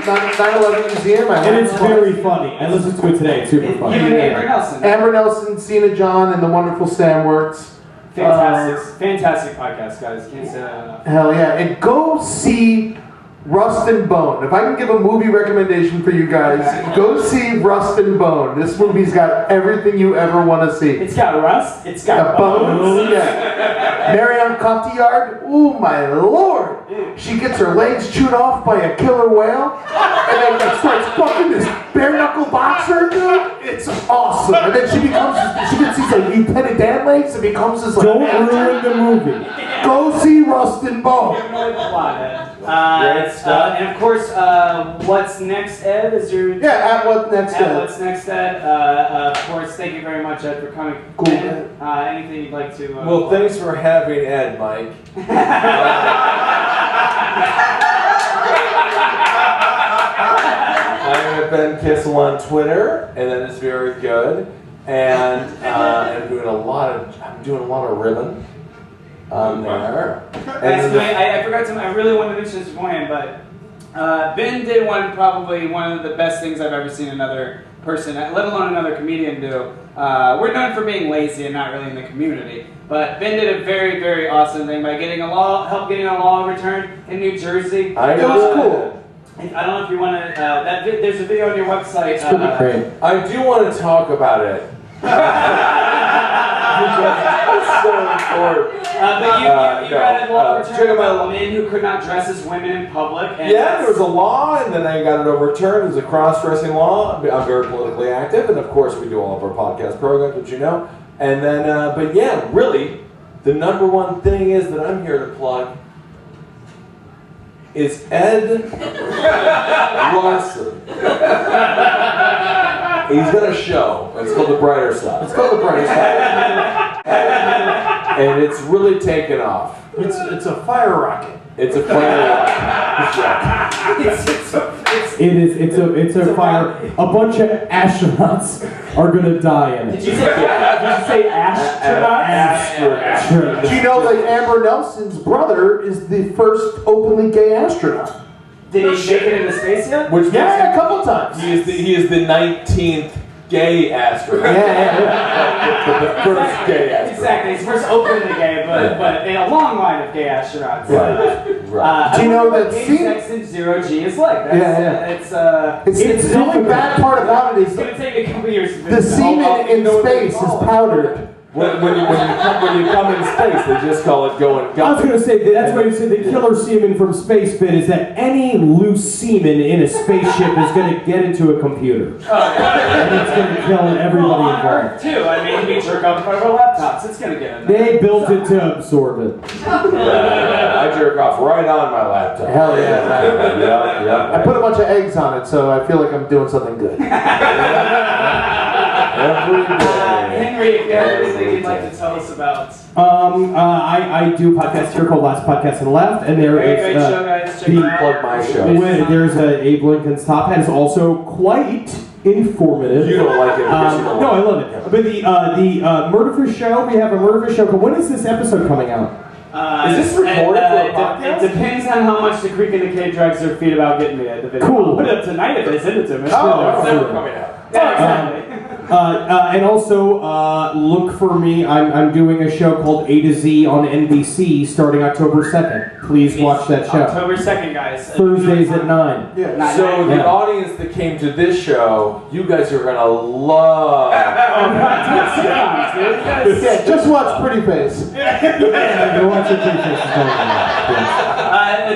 Speaker 5: 9/11 Museum.
Speaker 4: And it's very funny. I listened to it today. It's super funny.
Speaker 1: You and Amber Nelson.
Speaker 5: Amber Nelson, Cena John, and the wonderful Sam Works.
Speaker 1: Fantastic podcast, guys. Can't say that enough.
Speaker 5: Hell yeah. And go see Rust and Bone. If I can give a movie recommendation for you guys, go see Rust and Bone. This movie's got everything you ever want to see.
Speaker 1: It's got rust. It's got
Speaker 5: bones. Yeah. Marion Cotillard. Oh my lord. She gets her legs chewed off by a killer whale, and then starts fucking this bare knuckle boxer, dude. It's awesome. And then she gets these like Lieutenant Dan legs and becomes this like.
Speaker 4: Don't ruin the movie.
Speaker 5: Go see Rust and Bone.
Speaker 1: And of course, What's Next, Ed? Is your
Speaker 5: at What's Next, Ed.
Speaker 1: What's Next, Ed? Of course, thank you very much, Ed, for coming.
Speaker 5: Cool.
Speaker 1: Anything you'd like to?
Speaker 3: Well, thanks for having Ed, Mike. I'm at Ben Kissel on Twitter, and that is very good. And I'm doing a lot of ribbon on there. And
Speaker 1: I forgot to. I really wanted to mention this beforehand, but Ben did probably one of the best things I've ever seen another person, let alone another comedian, do. We're known for being lazy and not really in the community, but Ben did a very, very awesome thing by getting a law overturned in New Jersey.
Speaker 5: It was cool.
Speaker 1: I don't know if you want to. There's a video on your website.
Speaker 5: It's pretty great.
Speaker 3: I do want to talk about it. It's so important.
Speaker 1: But you got a law
Speaker 3: check out my
Speaker 1: overturned men who could not dress as women in public. And
Speaker 3: yeah, there was a law, and then I got it overturned. It was a cross-dressing law. I'm very politically active, and of course we do all of our podcast programs, which you know. And then, but yeah, really, the number one thing is that I'm here to plug is Ed Larson. He's got a show. It's called The Brighter Side.
Speaker 5: It's called The Brighter Side.
Speaker 3: And it's really taken off.
Speaker 5: It's a fire rocket.
Speaker 3: It's a fire.
Speaker 4: It's a fire. A bunch of astronauts are gonna die in it.
Speaker 1: Did you say astronauts?
Speaker 5: Do you know that Amber Nelson's brother is the first openly gay astronaut?
Speaker 1: Did he make it into space yet?
Speaker 3: Which
Speaker 5: Yeah, a couple times.
Speaker 3: he is the 19th gay astronaut. The first gay astronaut.
Speaker 1: Exactly. He's first openly gay, but in a long line of gay astronauts.
Speaker 3: Right.
Speaker 5: Do you know that
Speaker 1: Jackson 0G is like? It's
Speaker 5: It's the only bad part about it is
Speaker 1: it's gonna take a couple years.
Speaker 5: the semen in space is powdered.
Speaker 3: When you come in space, they just call it going.
Speaker 4: I was going to say, that's why you say the killer semen from space bit is that any loose semen in a spaceship is going to get into a computer. And it's going to kill everybody
Speaker 1: on
Speaker 4: involved.
Speaker 1: Earth too. I mean, we jerk off in front of our laptops. It's going to get in there.
Speaker 4: They built it to absorb it.
Speaker 3: I jerk off right on my laptop.
Speaker 5: Hell yeah.
Speaker 3: Yep.
Speaker 5: I put a bunch of eggs on it, so I feel like I'm doing something good.
Speaker 3: Every day.
Speaker 1: Henry, if you have anything you'd like to tell us about.
Speaker 4: I do a podcast here called Last Podcast on the Left, and there
Speaker 1: Great
Speaker 4: is
Speaker 1: show, guys. Check it out.
Speaker 3: Plug my show.
Speaker 4: There's Abe Lincoln's Top Hat is also quite informative.
Speaker 3: You don't like it because you don't
Speaker 4: no,
Speaker 3: like
Speaker 4: I love it. But the Murderfish show, we have a Murderfish show. When is this episode coming out?
Speaker 3: Is this recorded for a podcast?
Speaker 1: It depends on how much the Creek and the K drags their feet about getting me the video.
Speaker 4: Cool.
Speaker 1: I'll put it up tonight if they send it to me.
Speaker 3: It's never coming out.
Speaker 1: Yeah, exactly.
Speaker 4: And also, look for me. I'm doing a show called A to Z on NBC starting October 2nd. Please watch that show.
Speaker 1: October 2nd, guys.
Speaker 4: Thursdays at 9.
Speaker 5: Yeah.
Speaker 3: So the audience that came to this show, you guys are gonna love.
Speaker 1: sitcoms, dude. You guys-
Speaker 5: Yeah, just watch Pretty Face.
Speaker 4: Yeah, go watch your Pretty Face.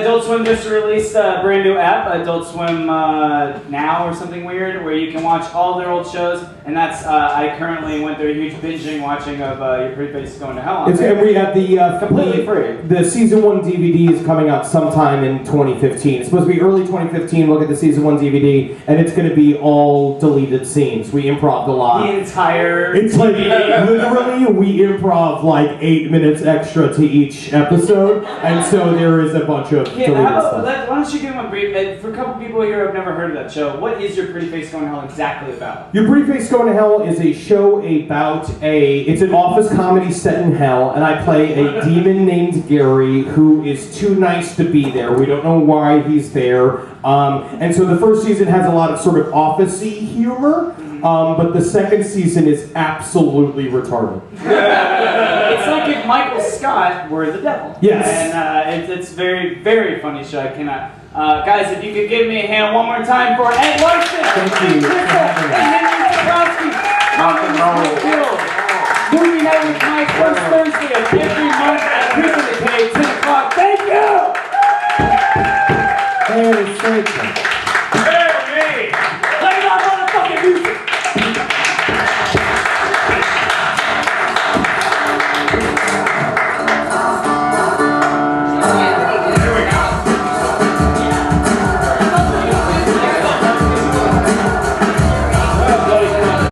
Speaker 1: Adult Swim just released a brand new app, Adult Swim Now or something weird, where you can watch all their old shows. And that's I currently went through a huge binging watching of Your Pretty Face is Going to Hell. On
Speaker 4: And we have the
Speaker 1: completely free.
Speaker 4: The season 1 DVD is coming out sometime in 2015. It's supposed to be early 2015. Look at the season 1 DVD, and it's going to be all deleted scenes. We improv a lot.
Speaker 1: The entire.
Speaker 4: It's like literally we improv like 8 minutes extra to each episode, and so there is a bunch of
Speaker 1: Yeah,
Speaker 4: deleted
Speaker 1: how about,
Speaker 4: stuff.
Speaker 1: why don't you give them a brief? For a couple people here who've never heard of that show, what is Your Pretty Face Going to Hell exactly about?
Speaker 4: Your Pretty Face Going to Hell is a show about it's an office comedy set in hell, and I play a demon named Gary who is too nice to be there. We don't know why he's there. And so the first season has a lot of sort of office-y humor, but the second season is absolutely retarded.
Speaker 1: It's like if Michael Scott were the devil.
Speaker 4: Yes.
Speaker 1: And it's very, very funny show. I cannot. Guys, if you could give me a hand one more time for Ed Larson,
Speaker 4: Thank you for having me.
Speaker 1: and Henry Zebrowski.